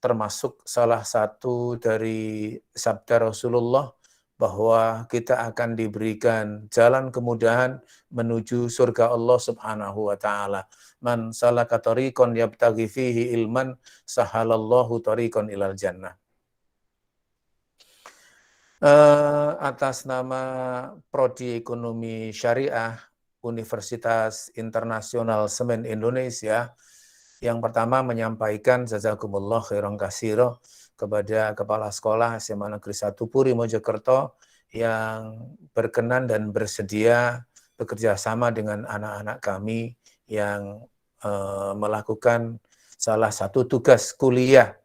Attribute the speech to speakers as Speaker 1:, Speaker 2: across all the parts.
Speaker 1: termasuk salah satu dari sabda Rasulullah bahwa kita akan diberikan jalan kemudahan menuju surga Allah Subhanahu wa taala. Man salaka tariqan yabtaghi fihi ilman sahalallahu tariqan ilal jannah. Atas nama Prodi Ekonomi Syariah Universitas Internasional Semen Indonesia, yang pertama menyampaikan jazakumullah khairan katsira kepada Kepala Sekolah SMA Negeri 1 Puri Mojokerto yang berkenan dan bersedia bekerja sama dengan anak-anak kami yang melakukan salah satu tugas kuliah,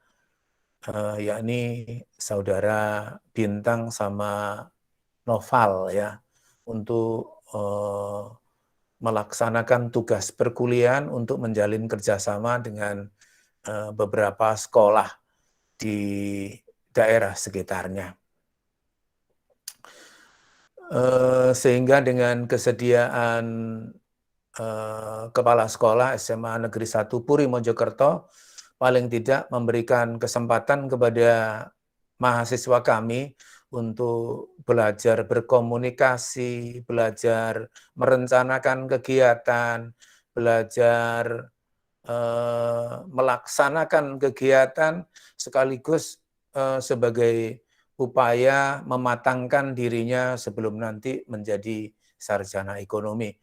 Speaker 1: yakni saudara Bintang sama Noval ya, untuk melaksanakan tugas perkuliahan untuk menjalin kerjasama dengan beberapa sekolah di daerah sekitarnya. Sehingga dengan kesediaan Kepala Sekolah SMA Negeri 1 Puri Mojokerto, paling tidak memberikan kesempatan kepada mahasiswa kami untuk belajar berkomunikasi, belajar merencanakan kegiatan, belajar melaksanakan kegiatan sekaligus sebagai upaya mematangkan dirinya sebelum nanti menjadi sarjana ekonomi.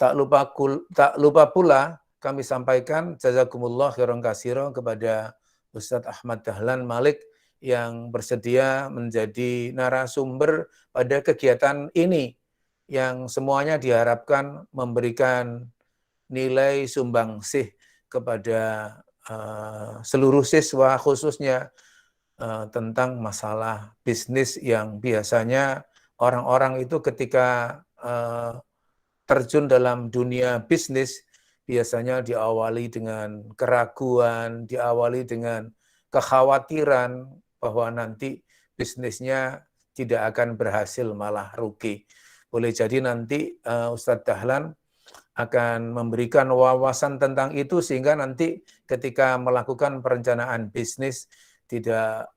Speaker 1: Tak lupa pula kami sampaikan jazakumullah khairan katsira kepada Ustadz Ahmad Dahlan Malik yang bersedia menjadi narasumber pada kegiatan ini, yang semuanya diharapkan memberikan nilai sumbangsih kepada seluruh siswa, khususnya tentang masalah bisnis yang biasanya orang-orang itu ketika terjun dalam dunia bisnis biasanya diawali dengan keraguan, diawali dengan kekhawatiran bahwa nanti bisnisnya tidak akan berhasil, malah rugi. Boleh jadi nanti Ustadz Dahlan akan memberikan wawasan tentang itu sehingga nanti ketika melakukan perencanaan bisnis tidak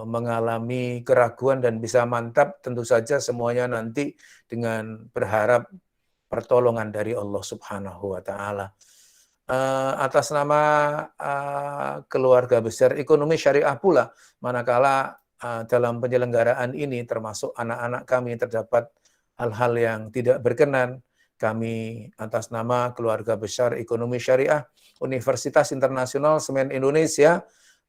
Speaker 1: mengalami keraguan dan bisa mantap. Tentu saja semuanya nanti dengan berharap pertolongan dari Allah Subhanahu wa taala. Atas nama keluarga besar Ekonomi Syariah pula, manakala dalam penyelenggaraan ini termasuk anak-anak kami terdapat hal-hal yang tidak berkenan, kami atas nama keluarga besar Ekonomi Syariah Universitas Internasional Semen Indonesia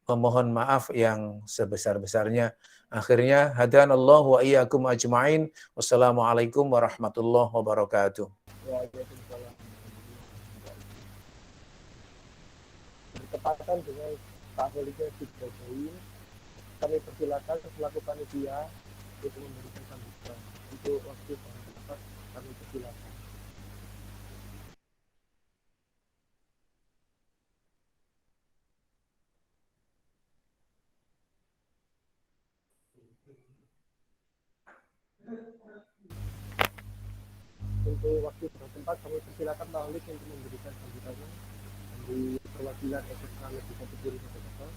Speaker 1: memohon maaf yang sebesar-besarnya. Akhirnya hadanallahu wa iyyakum ajmain. Wassalamualaikum warahmatullahi wabarakatuh.
Speaker 2: Bertepatan dengan takholiknya 3 poin, kami persilakan selaku panitia untuk memberikan sambutan. Untuk waktu yang tepat kami persilakan. Untuk waktu dan tempat kami persilakan Pak Holik untuk memberikan sambutannya dari perwakilan SMA Negeri 1 Puri Mojokerto.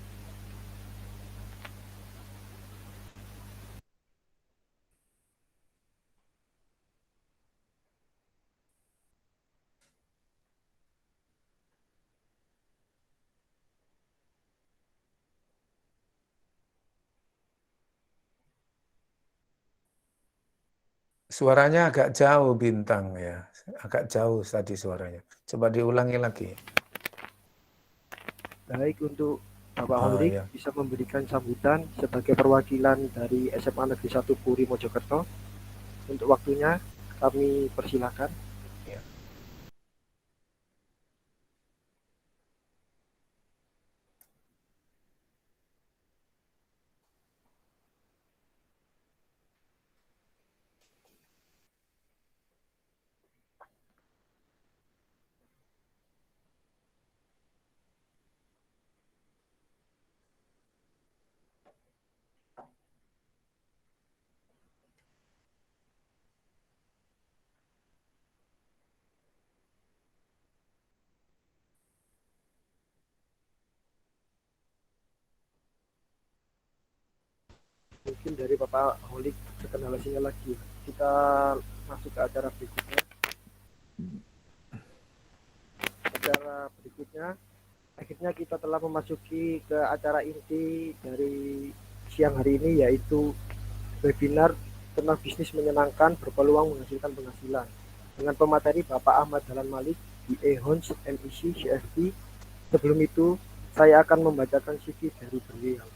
Speaker 1: Suaranya agak jauh Bintang ya, agak jauh tadi suaranya. Coba diulangi lagi.
Speaker 2: Baik, untuk Bapak Holik
Speaker 1: Ya.
Speaker 2: bisa memberikan sambutan sebagai perwakilan dari SMA Negeri 1 Puri Mojokerto. Untuk waktunya kami persilakan.
Speaker 1: Ya.
Speaker 2: mungkin dari Bapak Holik terkendala sinyal lagi. Kita masuk ke acara berikutnya. Acara berikutnya, akhirnya kita telah memasuki ke acara inti dari siang hari ini, yaitu webinar tentang bisnis menyenangkan berpeluang menghasilkan penghasilan dengan pemateri Bapak Ahmad Dahlan Malik di Ehons MEC CFP. Sebelum itu, saya akan membacakan CV dari beliau.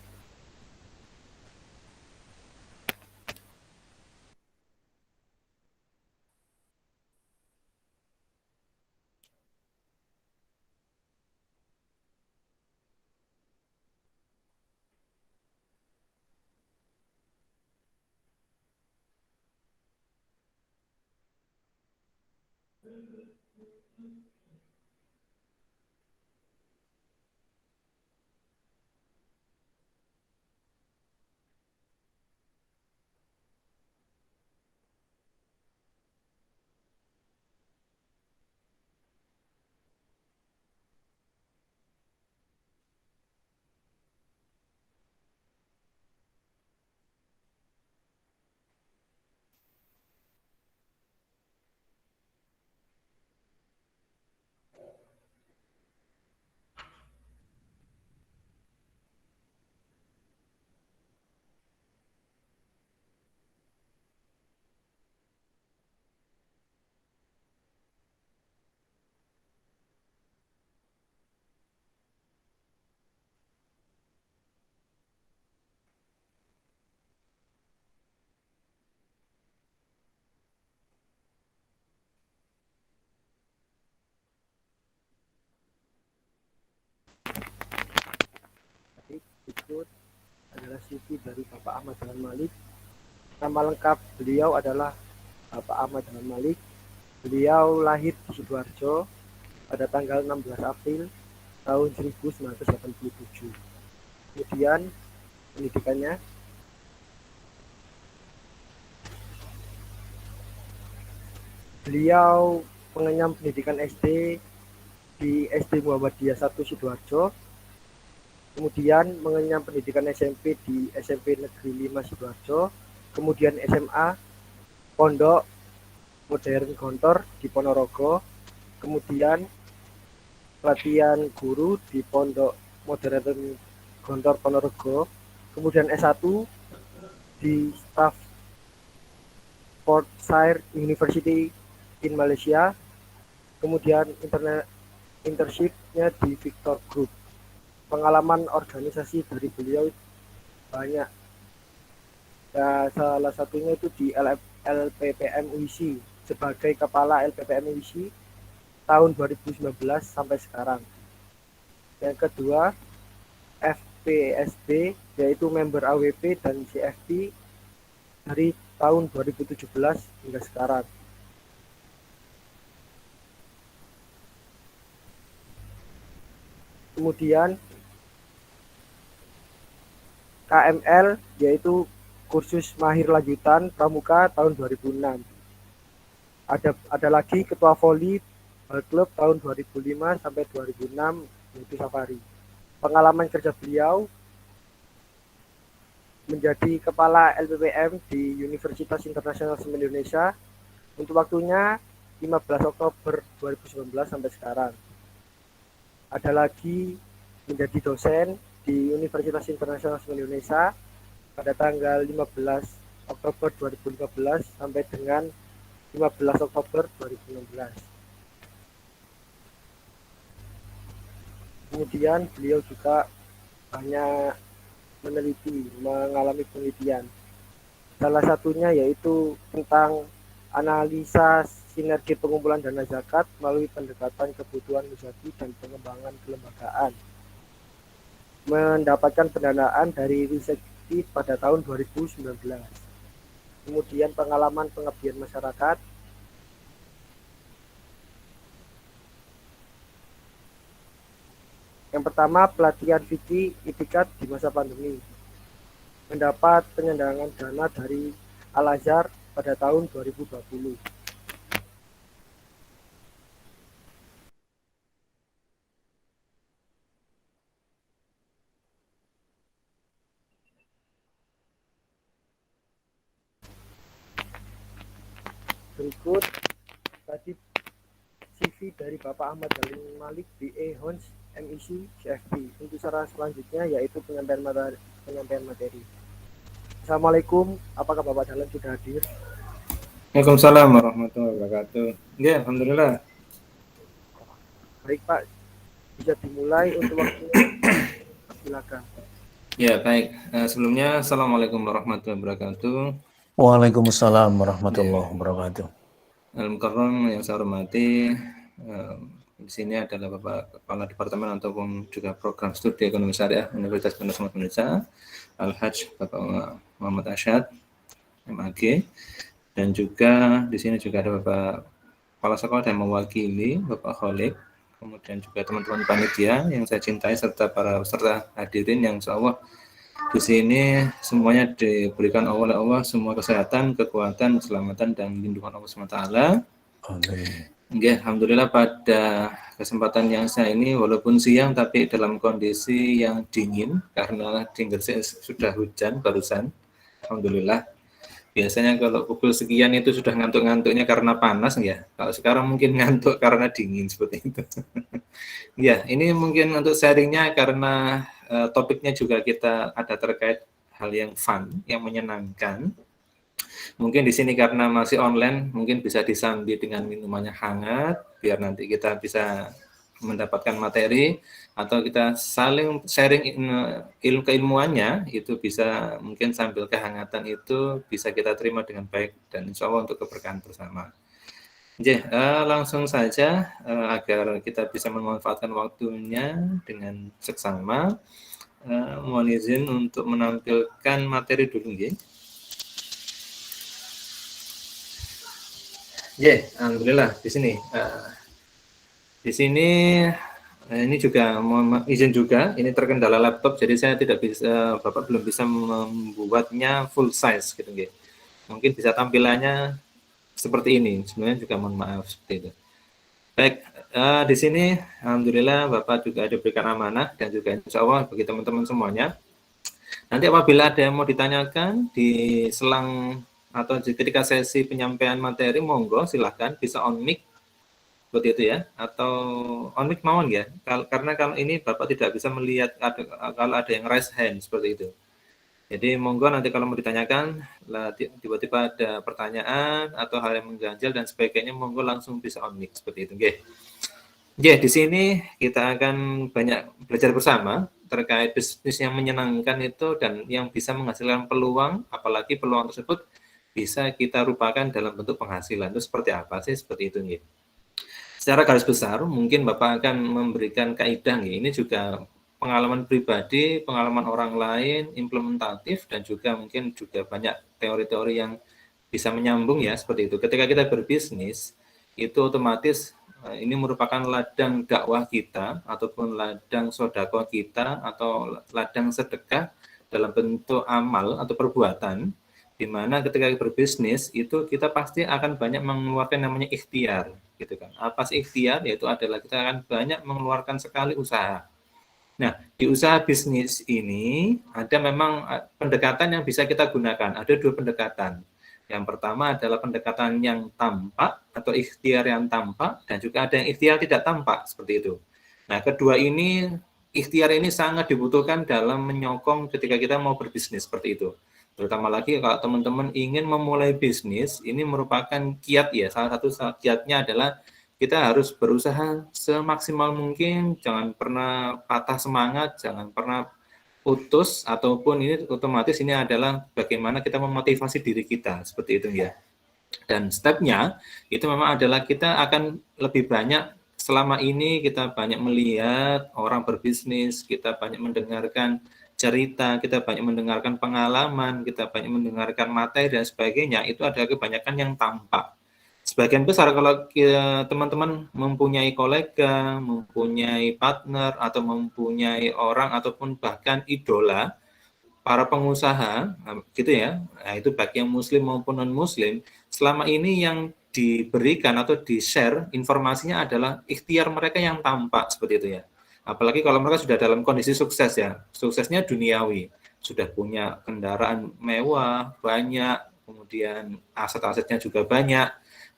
Speaker 2: Berikut adalah CV dari Bapak Ahmad Dahlan Malik. Nama lengkap beliau adalah Bapak Ahmad Dahlan Malik. Beliau lahir di Sidoarjo pada tanggal 16 April tahun 1987. Kemudian pendidikannya, beliau mengenyam pendidikan SD di SD Muhammadiyah 1 Sidoarjo, kemudian mengenyam pendidikan SMP di SMP Negeri 5 Sidoarjo, kemudian SMA Pondok Modern Gontor di Ponorogo, kemudian pelatihan guru di Pondok Modern Gontor Ponorogo, kemudian S1 di Staffordshire University in Malaysia, kemudian internship-nya di Victor Group. Pengalaman organisasi dari beliau banyak. Ya, salah satunya itu di LPPM UISI sebagai kepala LPPM UISI tahun 2019 sampai sekarang. Yang kedua, FPSB, yaitu member AWP dan CFP dari tahun 2017 hingga sekarang. Kemudian KML, yaitu kursus mahir lanjutan pramuka tahun 2006. Ada lagi ketua voli klub tahun 2005 sampai 2006, yaitu Safari. Pengalaman kerja beliau menjadi kepala LPPM di Universitas Internasional Semen Indonesia untuk waktunya 15 Oktober 2019 sampai sekarang. Ada lagi menjadi dosen di Universitas Internasional Semen Indonesia pada tanggal 15 Oktober 2015 sampai dengan 15 Oktober 2016. Kemudian beliau juga banyak mengalami penelitian. Salah satunya yaitu tentang analisa sinergi pengumpulan dana zakat melalui pendekatan kebutuhan muzaki dan pengembangan kelembagaan. Mendapatkan pendanaan dari Riseki pada tahun 2019. Kemudian pengalaman pengabdian masyarakat. Yang pertama, pelatihan fikih itikat di masa pandemi. Mendapat penyandangan dana dari Al-Azhar pada tahun 2020. Berikut tadi CV dari Bapak Ahmad Dhalin Malik, BA Hons, MEC, CFP. Untuk saran selanjutnya yaitu penyampaian materi. Assalamualaikum, apakah Bapak Dhalin sudah hadir?
Speaker 3: Waalaikumsalam warahmatullahi wabarakatuh. Ya, alhamdulillah.
Speaker 2: Baik Pak, bisa dimulai untuk waktunya. Silakan.
Speaker 3: Ya, baik. Sebelumnya, Assalamualaikum warahmatullahi wabarakatuh.
Speaker 1: Waalaikumsalam warahmatullahi wabarakatuh.
Speaker 3: Al-Mukarram yang saya hormati, di sini adalah Bapak Kepala Departemen ataupun juga Program Studi Ekonomi Syariah Universitas Pendidikan Indonesia, Al-Hajj Bapak Muhammad Asyad, MAG, dan juga di sini juga ada Bapak Kepala Sekolah dan mewakili Bapak Khalid, kemudian juga teman-teman panitia yang saya cintai serta para peserta hadirin yang insyaallah di sini semuanya diberikan oleh Allah semua kesehatan, kekuatan, keselamatan dan lindungan Allah SWT.
Speaker 1: Amin.
Speaker 3: Ya, alhamdulillah pada kesempatan yang saya ini walaupun siang tapi dalam kondisi yang dingin karena di Gresik sudah hujan barusan. Alhamdulillah. Biasanya kalau pukul sekian itu sudah ngantuk-ngantuknya karena panas ya. Kalau sekarang mungkin ngantuk karena dingin seperti itu. Ya, ini mungkin untuk sharingnya karena topiknya juga kita ada terkait hal yang fun, yang menyenangkan. Mungkin di sini karena masih online, mungkin bisa disambi dengan minumannya hangat, biar nanti kita bisa mendapatkan materi atau kita saling sharing keilmuannya itu bisa mungkin sambil kehangatan itu bisa kita terima dengan baik dan insya Allah untuk keberkahan bersama. Langsung saja agar kita bisa memanfaatkan waktunya dengan seksama. Mohon izin untuk menampilkan materi dulu, nggih. Alhamdulillah di sini. Di sini ini juga mohon izin juga, ini terkendala laptop, jadi saya tidak bisa, Bapak belum bisa membuatnya full size gitu, nggih. Mungkin bisa tampilannya seperti ini. Sebenarnya juga mohon maaf seperti itu. Baik, di sini alhamdulillah Bapak juga diberikan amanah dan juga insya Allah bagi teman-teman semuanya. Nanti apabila ada yang mau ditanyakan di selang atau ketika sesi penyampaian materi, monggo silahkan bisa on mic seperti itu ya, atau on mic mawon ya, karena kalau ini Bapak tidak bisa melihat kalau ada yang raise hand seperti itu. Jadi monggo nanti kalau mau ditanyakan, tiba-tiba ada pertanyaan atau hal yang mengganjal dan sebagainya, monggo langsung bisa on mic seperti itu. Di sini kita akan banyak belajar bersama terkait bisnis yang menyenangkan itu dan yang bisa menghasilkan peluang, apalagi peluang tersebut bisa kita rupakan dalam bentuk penghasilan. Itu seperti apa sih? Seperti itu, nggih. Secara garis besar, mungkin Bapak akan memberikan kaidah, ini juga pengalaman pribadi, pengalaman orang lain, implementatif, dan juga mungkin juga banyak teori-teori yang bisa menyambung ya, seperti itu. Ketika kita berbisnis, itu otomatis ini merupakan ladang dakwah kita, ataupun ladang sedekah kita, atau ladang sedekah dalam bentuk amal atau perbuatan, di mana ketika berbisnis itu kita pasti akan banyak mengeluarkan namanya ikhtiar, gitu kan. Apa sih ikhtiar? Yaitu adalah kita akan banyak mengeluarkan sekali usaha. Nah, di usaha bisnis ini ada memang pendekatan yang bisa kita gunakan. Ada dua pendekatan. Yang pertama adalah pendekatan yang tampak atau ikhtiar yang tampak, dan juga ada yang ikhtiar tidak tampak seperti itu. Nah, kedua ini ikhtiar ini sangat dibutuhkan dalam menyokong ketika kita mau berbisnis seperti itu. Terutama lagi kalau teman-teman ingin memulai bisnis, ini merupakan kiat ya. Salah satu kiatnya adalah kita harus berusaha semaksimal mungkin, jangan pernah patah semangat, jangan pernah putus, ataupun ini otomatis ini adalah bagaimana kita memotivasi diri kita, seperti itu ya. Dan stepnya itu memang adalah kita akan lebih banyak, selama ini kita banyak melihat orang berbisnis, kita banyak mendengarkan cerita, kita banyak mendengarkan pengalaman, kita banyak mendengarkan materi dan sebagainya, itu ada kebanyakan yang tampak. Sebagian besar kalau teman-teman mempunyai kolega, mempunyai partner, atau mempunyai orang ataupun bahkan idola, para pengusaha, gitu ya, nah, itu baik yang muslim maupun non-muslim, selama ini yang diberikan atau di-share informasinya adalah ikhtiar mereka yang tampak, seperti itu ya. Apalagi kalau mereka sudah dalam kondisi sukses ya, suksesnya duniawi, sudah punya kendaraan mewah, banyak, kemudian aset-asetnya juga banyak.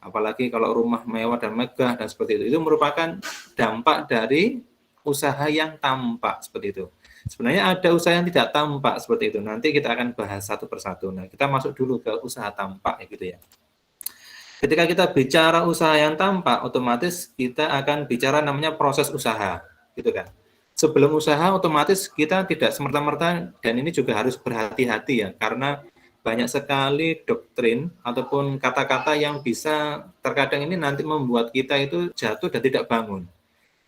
Speaker 3: Apalagi kalau rumah mewah dan megah dan seperti itu merupakan dampak dari usaha yang tampak seperti itu. Sebenarnya ada usaha yang tidak tampak seperti itu. Nanti kita akan bahas satu persatu. Nah, kita masuk dulu ke usaha tampak gitu ya. Ketika kita bicara usaha yang tampak, otomatis kita akan bicara namanya proses usaha, gitu kan. Sebelum usaha, otomatis kita tidak semerta-merta, dan ini juga harus berhati-hati ya, karena banyak sekali doktrin ataupun kata-kata yang bisa terkadang ini nanti membuat kita itu jatuh dan tidak bangun.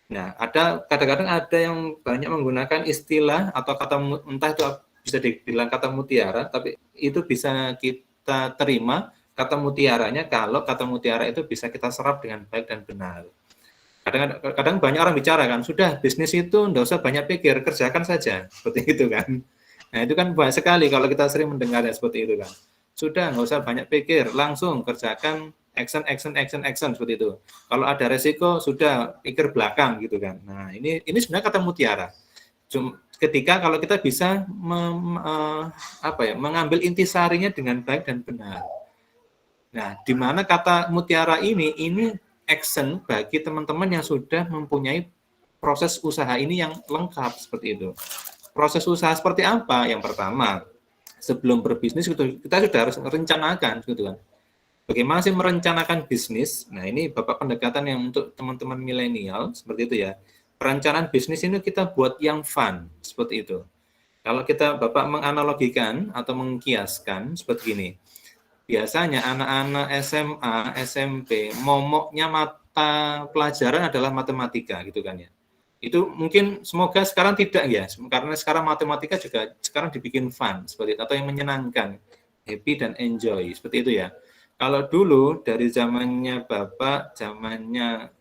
Speaker 3: Nah, ada kadang-kadang ada yang banyak menggunakan istilah atau kata entah itu bisa dibilang kata mutiara, tapi itu bisa kita terima kata mutiaranya kalau kata mutiara itu bisa kita serap dengan baik dan benar. Kadang banyak orang bicara kan, sudah bisnis itu enggak usah banyak pikir, kerjakan saja, seperti itu kan. Nah, itu kan banyak sekali kalau kita sering mendengarnya seperti itu kan. Sudah enggak usah banyak pikir, langsung kerjakan action seperti itu. Kalau ada resiko sudah pikir belakang gitu kan. Nah, ini sebenarnya kata mutiara. Ketika kalau kita bisa mengambil intisarinya dengan baik dan benar. Nah, di mana kata mutiara ini action bagi teman-teman yang sudah mempunyai proses usaha ini yang lengkap seperti itu. Proses usaha seperti apa? Yang pertama, sebelum berbisnis kita sudah harus merencanakan gitu kan. Bagaimana sih merencanakan bisnis? Nah, ini Bapak pendekatan yang untuk teman-teman milenial seperti itu ya. Perencanaan bisnis ini kita buat yang fun seperti itu. Kalau kita Bapak menganalogikan atau mengkiaskan seperti ini. Biasanya anak-anak SMA, SMP, momoknya mata pelajaran adalah matematika gitu kan ya. Itu mungkin semoga sekarang tidak ya, karena sekarang matematika juga sekarang dibikin fun seperti itu, atau yang menyenangkan, happy dan enjoy seperti itu ya. Kalau dulu dari zamannya Bapak, zamannya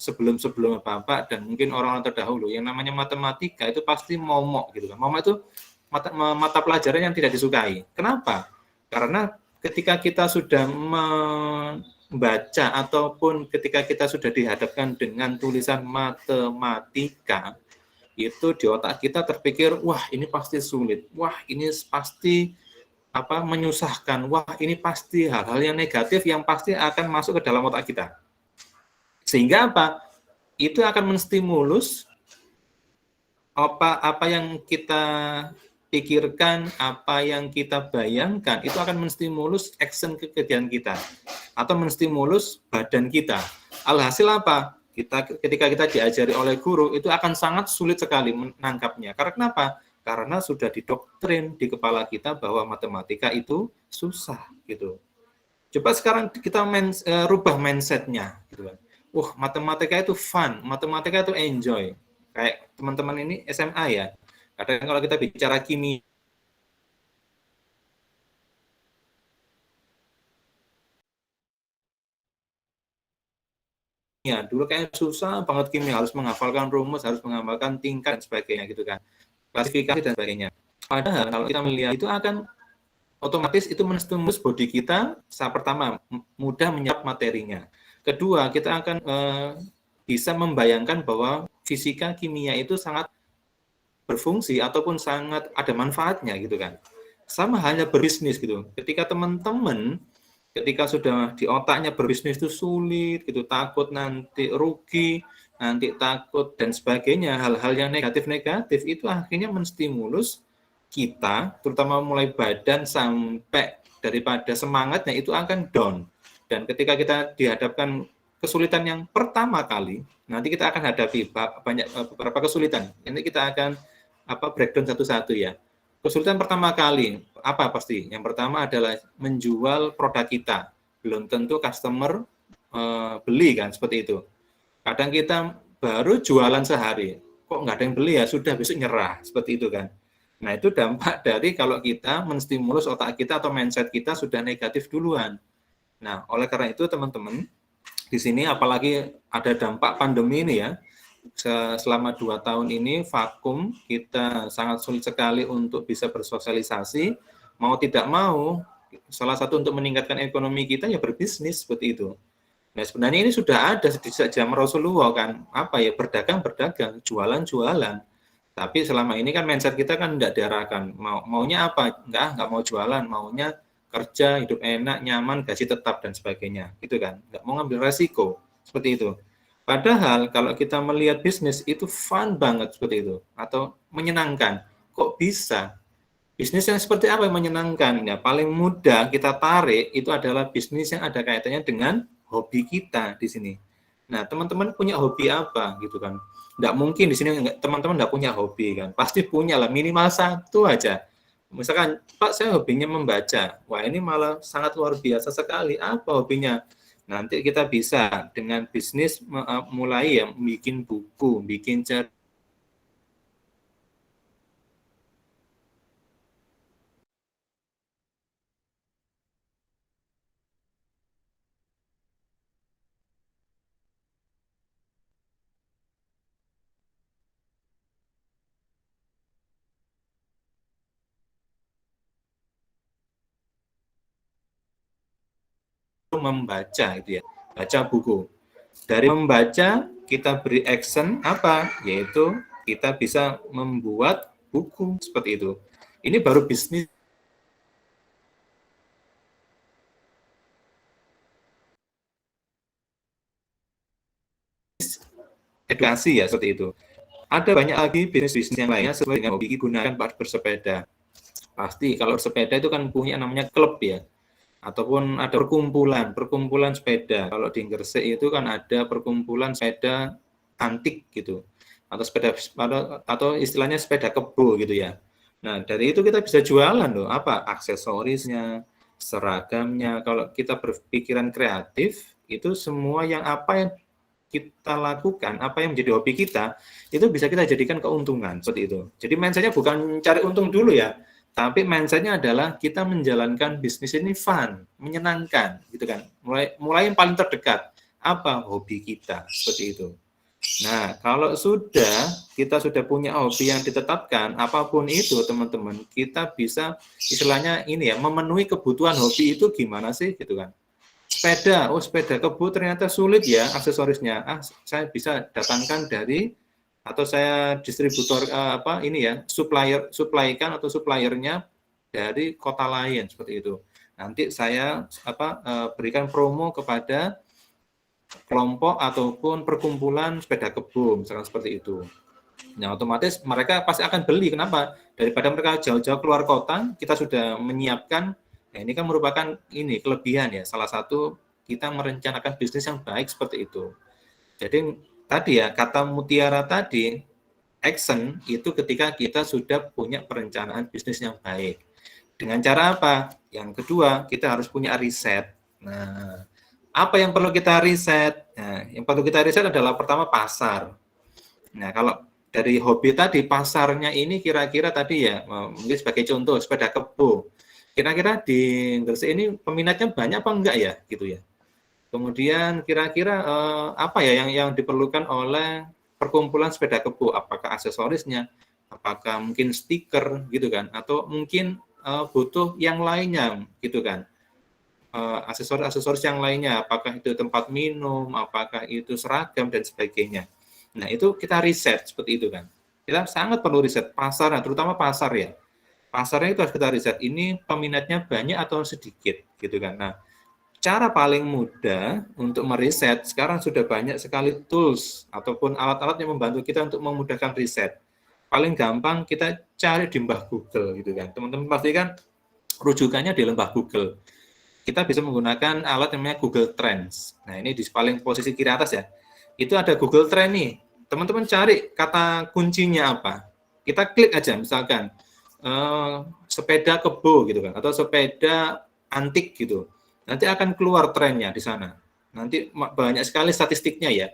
Speaker 3: sebelum Bapak dan mungkin orang-orang terdahulu, yang namanya matematika itu pasti momok gitu kan. Momok itu mata pelajaran yang tidak disukai. Kenapa? Karena ketika kita sudah membaca ataupun ketika kita sudah dihadapkan dengan tulisan matematika, itu di otak kita terpikir, wah ini pasti sulit, wah ini pasti menyusahkan, wah ini pasti hal-hal yang negatif yang pasti akan masuk ke dalam otak kita. Sehingga apa? Itu akan menstimulus apa yang kita pikirkan, apa yang kita bayangkan, itu akan menstimulus action kegiatan kita atau menstimulus badan kita. Alhasil apa? Ketika kita diajari oleh guru, itu akan sangat sulit sekali menangkapnya. Karena kenapa? Karena sudah didoktrin di kepala kita bahwa matematika itu susah gitu. Coba sekarang kita rubah mindset-nya gitu kan. Matematika itu fun, matematika itu enjoy. Kayak teman-teman ini SMA ya. Kadang kalau kita bicara kimia, dulu kayak susah banget kimia, harus menghafalkan rumus, harus menghafalkan tingkat dan sebagainya gitu kan. Klasifikasi dan sebagainya. Padahal kalau kita melihat itu akan otomatis itu menstimulus bodi kita. Pertama, mudah menyerap materinya. Kedua, kita akan bisa membayangkan bahwa fisika kimia itu sangat berfungsi ataupun sangat ada manfaatnya gitu kan. Sama halnya berbisnis gitu. Ketika teman-teman ketika sudah di otaknya berbisnis itu sulit gitu, takut nanti rugi, nanti takut dan sebagainya, hal-hal yang negatif-negatif itu akhirnya menstimulus kita, terutama mulai badan sampai daripada semangatnya itu akan down. Dan ketika kita dihadapkan kesulitan yang pertama kali, nanti kita akan hadapi beberapa kesulitan. Nanti kita akan breakdown satu-satu ya. Kesulitan pertama kali, apa pasti? Yang pertama adalah menjual produk kita. Belum tentu customer beli kan, seperti itu. Kadang kita baru jualan sehari, kok nggak ada yang beli ya, sudah besok nyerah, seperti itu kan. Nah, itu dampak dari kalau kita menstimulus otak kita atau mindset kita sudah negatif duluan. Nah, oleh karena itu teman-teman, di sini apalagi ada dampak pandemi ini ya, selama 2 tahun ini vakum, kita sangat sulit sekali untuk bisa bersosialisasi, mau tidak mau, salah satu untuk meningkatkan ekonomi kita ya berbisnis seperti itu. Nah sebenarnya ini sudah ada sejak zaman Rasulullah kan, berdagang, jualan. Tapi selama ini kan mindset kita kan tidak diarahkan, maunya apa? Enggak mau jualan, maunya kerja, hidup enak, nyaman, gaji tetap dan sebagainya, gitu kan. Nggak mau ngambil resiko seperti itu. Padahal kalau kita melihat bisnis itu fun banget seperti itu atau menyenangkan. Kok bisa? Bisnis yang seperti apa yang menyenangkan? Ya, paling mudah kita tarik itu adalah bisnis yang ada kaitannya dengan hobi kita di sini. Nah, teman-teman punya hobi apa gitu kan? Nggak mungkin di sini teman-teman nggak punya hobi kan? Pasti punya lah, minimal satu aja. Misalkan, Pak, saya hobinya membaca. Wah, ini malah sangat luar biasa sekali. Apa hobinya? Nanti kita bisa dengan bisnis mulai ya, bikin buku, bikin cerita, membaca itu ya, baca buku. Dari membaca kita beri action apa? Yaitu kita bisa membuat buku seperti itu. Ini baru bisnis edukasi ya seperti itu. Ada banyak lagi bisnis-bisnis yang lainnya sesuai dengan hobi gunakan Pak bersepeda. Pasti kalau bersepeda itu kan punya namanya klub ya. Ataupun ada perkumpulan sepeda. Kalau di Gresik itu kan ada perkumpulan sepeda antik gitu. Atau sepeda atau istilahnya sepeda kebo gitu ya. Nah, dari itu kita bisa jualan loh, apa? Aksesorisnya, seragamnya. Kalau kita berpikiran kreatif, itu semua yang apa yang kita lakukan, apa yang menjadi hobi kita, itu bisa kita jadikan keuntungan seperti itu. Jadi mindset-nya bukan cari untung dulu ya, tapi mindset-nya adalah kita menjalankan bisnis ini fun, menyenangkan, gitu kan. Mulai yang paling terdekat, apa hobi kita, seperti itu. Nah, kalau kita sudah punya hobi yang ditetapkan, apapun itu teman-teman, kita bisa istilahnya ini ya, memenuhi kebutuhan hobi itu gimana sih, gitu kan. Sepeda kebo ternyata sulit ya aksesorisnya. Saya bisa datangkan dari atau saya distributor supplierkan atau suppliernya dari kota lain seperti itu. Nanti saya berikan promo kepada kelompok ataupun perkumpulan sepeda kebo misalkan seperti itu. Nah, otomatis mereka pasti akan beli. Kenapa? Daripada mereka jauh-jauh keluar kota, kita sudah menyiapkan. Nah, ini kan merupakan kelebihan ya. Salah satu kita merencanakan bisnis yang baik seperti itu. Jadi tadi ya, kata mutiara tadi, action itu ketika kita sudah punya perencanaan bisnis yang baik. Dengan cara apa? Yang kedua, kita harus punya riset. Nah, apa yang perlu kita riset? Nah, yang perlu kita riset adalah pertama pasar. Nah, kalau dari hobi tadi, pasarnya ini kira-kira tadi ya, mungkin sebagai contoh, sepeda kebo. Kira-kira di Gresik ini peminatnya banyak apa enggak ya gitu ya. Kemudian kira-kira apa ya yang diperlukan oleh perkumpulan sepeda kebo? Apakah aksesorisnya? Apakah mungkin stiker gitu kan? Atau mungkin butuh yang lainnya gitu kan? Aksesoris yang lainnya, apakah itu tempat minum, apakah itu seragam dan sebagainya. Nah, itu kita riset seperti itu kan. Kita sangat perlu riset pasar, terutama pasar ya. Pasarnya itu harus kita riset, ini peminatnya banyak atau sedikit, gitu kan. Nah, cara paling mudah untuk meriset, sekarang sudah banyak sekali tools ataupun alat-alat yang membantu kita untuk memudahkan riset. Paling gampang kita cari di lembah Google, gitu kan. Teman-teman pasti kan rujukannya di lembah Google. Kita bisa menggunakan alat yang namanya Google Trends. Nah, ini di paling posisi kiri atas ya. Itu ada Google Trend nih. Teman-teman cari kata kuncinya apa. Kita klik aja misalkan sepeda kebo gitu kan atau sepeda antik gitu. Nanti akan keluar trennya di sana. Nanti banyak sekali statistiknya ya.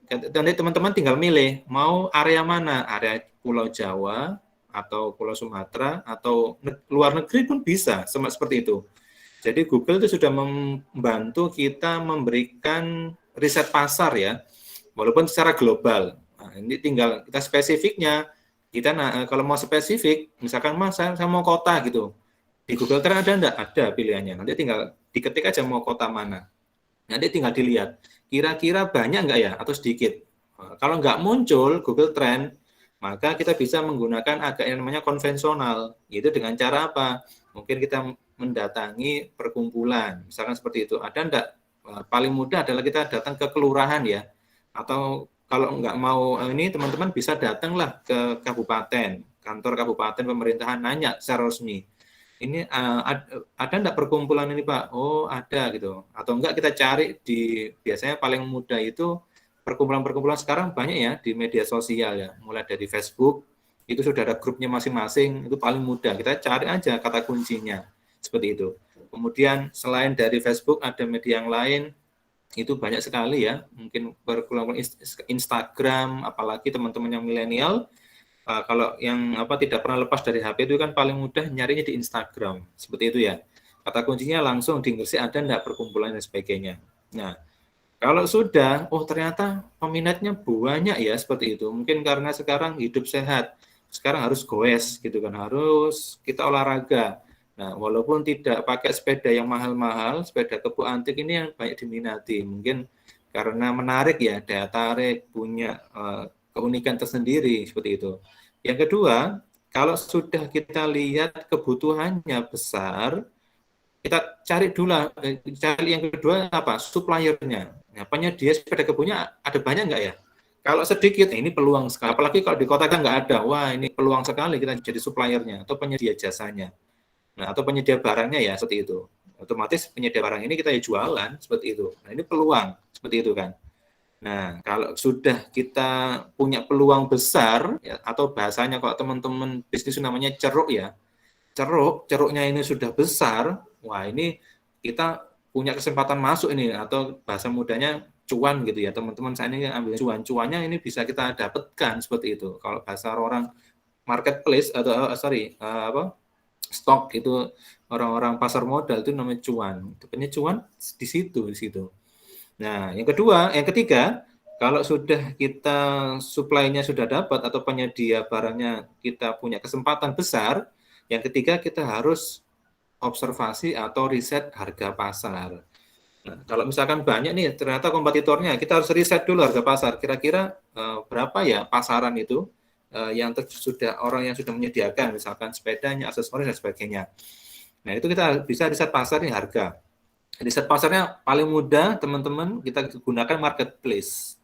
Speaker 3: Nanti teman-teman tinggal milih mau area mana, area Pulau Jawa atau Pulau Sumatera atau luar negeri pun bisa, seperti itu. Jadi Google itu sudah membantu kita memberikan riset pasar ya, walaupun secara global. Nah, ini tinggal kita spesifiknya. Kita kalau mau spesifik, misalkan Mas saya mau kota gitu. Di Google Trend ada enggak? Ada pilihannya. Nanti tinggal diketik aja mau kota mana. Nanti tinggal dilihat. Kira-kira banyak enggak ya atau sedikit. Kalau enggak muncul Google Trend, maka kita bisa menggunakan agak yang namanya konvensional. Yaitu dengan cara apa? Mungkin kita mendatangi perkumpulan, misalkan seperti itu. Ada enggak? Paling mudah adalah kita datang ke kelurahan ya, atau kalau nggak mau ini teman-teman bisa datanglah ke kabupaten, kantor kabupaten pemerintahan, nanya secara resmi. Ini ada enggak perkumpulan ini Pak? Oh ada gitu. Atau enggak kita cari biasanya paling mudah itu perkumpulan-perkumpulan sekarang banyak ya di media sosial ya, mulai dari Facebook, itu sudah ada grupnya masing-masing, itu paling mudah. Kita cari aja kata kuncinya, seperti itu. Kemudian selain dari Facebook ada media yang lain, itu banyak sekali ya, mungkin perkumpulan Instagram, apalagi teman-teman yang milenial, kalau yang tidak pernah lepas dari HP itu kan paling mudah nyarinya di Instagram, seperti itu ya. Kata kuncinya langsung di Gresik ada enggak perkumpulan dan sebagainya. Nah, kalau sudah, ternyata peminatnya banyak ya seperti itu. Mungkin karena sekarang hidup sehat, sekarang harus goes gitu kan, harus kita olahraga. Nah, walaupun tidak pakai sepeda yang mahal-mahal, sepeda kebo antik ini yang banyak diminati. Mungkin karena menarik ya, daya tarik, punya keunikan tersendiri seperti itu. Yang kedua, kalau sudah kita lihat kebutuhannya besar, kita cari yang kedua apa? Suppliernya. Nah, penyedia sepeda kebonya ada banyak nggak ya? Kalau sedikit, ini peluang sekali. Apalagi kalau di kota kan nggak ada, wah ini peluang sekali kita jadi suppliernya atau penyedia jasanya. Nah, atau penyedia barangnya ya seperti itu. Otomatis penyedia barang ini kita jualan seperti itu. Nah, ini peluang seperti itu kan. Nah, kalau sudah kita punya peluang besar ya, atau bahasanya kalau teman-teman bisnis namanya ceruk ya. Ceruknya ini sudah besar, wah ini kita punya kesempatan masuk ini, atau bahasa mudanya cuan gitu ya teman-teman. Saya ini ambil cuannya ini bisa kita dapatkan seperti itu. Kalau bahasa orang marketplace atau stok itu orang-orang pasar modal itu namanya cuan. Tepatnya cuan di situ. Nah, yang ketiga, kalau sudah kita supply-nya sudah dapat atau penyedia barangnya kita punya kesempatan besar, yang ketiga kita harus observasi atau riset harga pasar. Nah, kalau misalkan banyak nih ternyata kompetitornya, kita harus riset dulu harga pasar. Kira-kira berapa ya pasaran itu yang orang yang sudah menyediakan, misalkan sepedanya, aksesoris dan sebagainya. Nah, itu kita bisa riset pasar nih harga. Riset pasarnya paling mudah teman-teman, kita gunakan marketplace.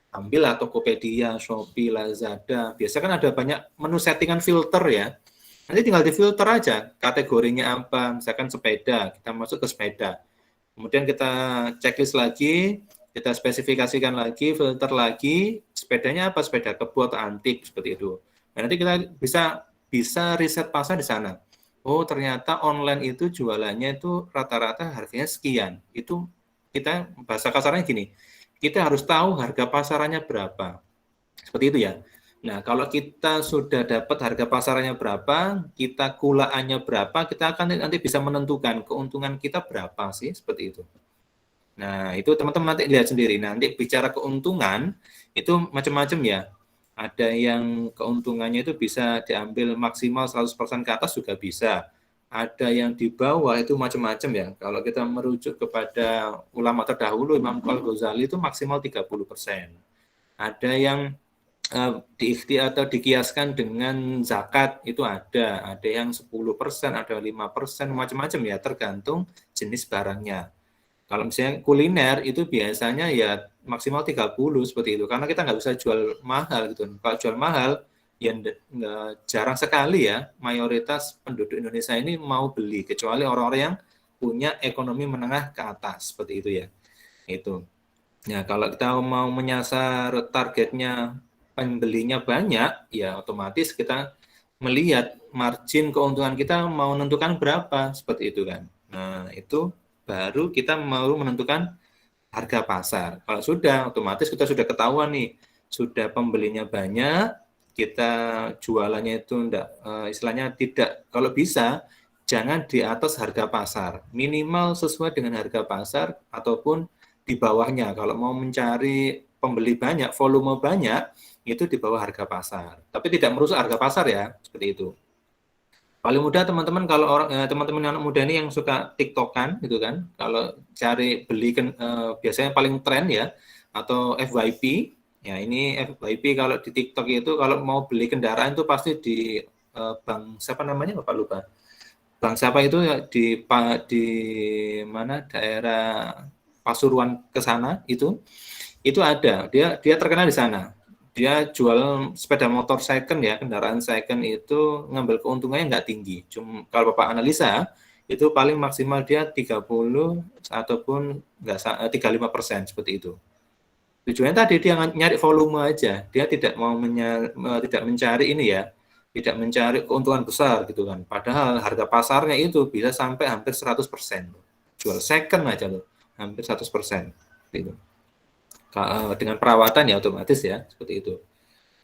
Speaker 3: Ambillah Tokopedia, Shopee, Lazada. Biasanya kan ada banyak menu settingan filter ya. Nanti tinggal difilter aja kategorinya apa, misalkan sepeda, kita masuk ke sepeda. Kemudian kita checklist lagi, kita spesifikasikan lagi, filter lagi, sepedanya apa, sepeda kebo atau antik seperti itu. Nah, nanti kita bisa riset pasar di sana. Oh, ternyata online itu jualannya itu rata-rata harganya sekian. Itu kita bahasa kasarnya gini, kita harus tahu harga pasarannya berapa. Seperti itu ya. Nah, kalau kita sudah dapat harga pasarannya berapa, kita kulaannya berapa, kita akan nanti bisa menentukan keuntungan kita berapa sih, seperti itu. Nah, itu teman-teman nanti lihat sendiri. Nanti bicara keuntungan, itu macam-macam ya. Ada yang keuntungannya itu bisa diambil maksimal 100% ke atas juga bisa. Ada yang di bawah itu macam-macam ya. Kalau kita merujuk kepada ulama terdahulu, Imam Al-Ghazali itu maksimal 30%. Ada yang diikhtiar atau dikiaskan dengan zakat itu ada yang 10%, ada 5%, macam-macam ya, tergantung jenis barangnya. Kalau misalnya kuliner itu biasanya ya maksimal 30 seperti itu, karena kita nggak bisa jual mahal gitu. Kalau jual mahal ya jarang sekali ya mayoritas penduduk Indonesia ini mau beli, kecuali orang-orang yang punya ekonomi menengah ke atas seperti itu ya. Itu. Nah, kalau kita mau menyasar targetnya pembelinya banyak, ya otomatis kita melihat margin keuntungan kita mau menentukan berapa, seperti itu kan. Nah, itu baru kita mau menentukan harga pasar. Kalau sudah, otomatis kita sudah ketahuan nih, sudah pembelinya banyak, kita jualannya itu istilahnya tidak, kalau bisa, jangan di atas harga pasar. Minimal sesuai dengan harga pasar, ataupun di bawahnya. Kalau mau mencari pembeli banyak, volume banyak, itu di bawah harga pasar. Tapi tidak merusak harga pasar ya, seperti itu. Paling mudah teman-teman kalau teman-teman anak muda ini yang suka TikTokan gitu kan, kalau cari beli biasanya paling tren ya, atau FYP. Ya ini FYP kalau di TikTok itu kalau mau beli kendaraan itu pasti di bank siapa namanya Bapak lupa. Bank siapa itu ya di mana daerah Pasuruan ke sana itu ada. Dia terkenal di sana. Dia jual sepeda motor second ya, kendaraan second itu ngambil keuntungannya nggak tinggi. Cuma kalau Bapak analisa itu paling maksimal dia 30 ataupun nggak 35% seperti itu. Tujuannya tadi dia nyari volume aja. Dia tidak mau tidak mencari ini ya, tidak mencari keuntungan besar gitu kan. Padahal harga pasarnya itu bisa sampai hampir 100%. Jual second aja loh, hampir 100%. Gitu. Dengan perawatan ya otomatis ya, seperti itu.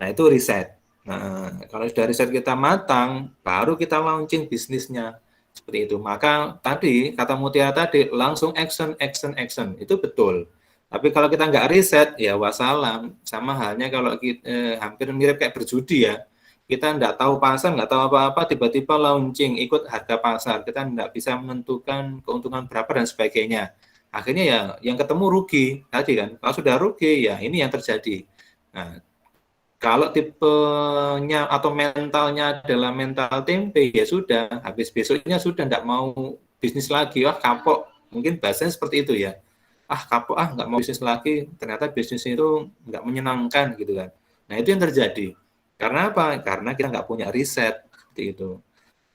Speaker 3: Nah, itu riset. Nah, kalau sudah riset kita matang, baru kita launching bisnisnya. Seperti itu. Maka tadi, kata Mutiara tadi, langsung action. Itu betul. Tapi kalau kita nggak riset, ya wassalam. Sama halnya kalau kita, hampir mirip kayak berjudi ya. Kita nggak tahu pasar, nggak tahu apa-apa, tiba-tiba launching, ikut harga pasar. Kita nggak bisa menentukan keuntungan berapa dan sebagainya. Akhirnya ya yang ketemu rugi tadi kan. Kalau sudah rugi, ya ini yang terjadi. Nah, kalau tipenya atau mentalnya adalah mental tempe, ya sudah, habis besoknya sudah nggak mau bisnis lagi, wah kapok. Mungkin bahasanya seperti itu ya. Kapok, nggak mau bisnis lagi, ternyata bisnis itu nggak menyenangkan gitu kan. Nah, itu yang terjadi. Karena apa? Karena kita nggak punya riset, seperti itu.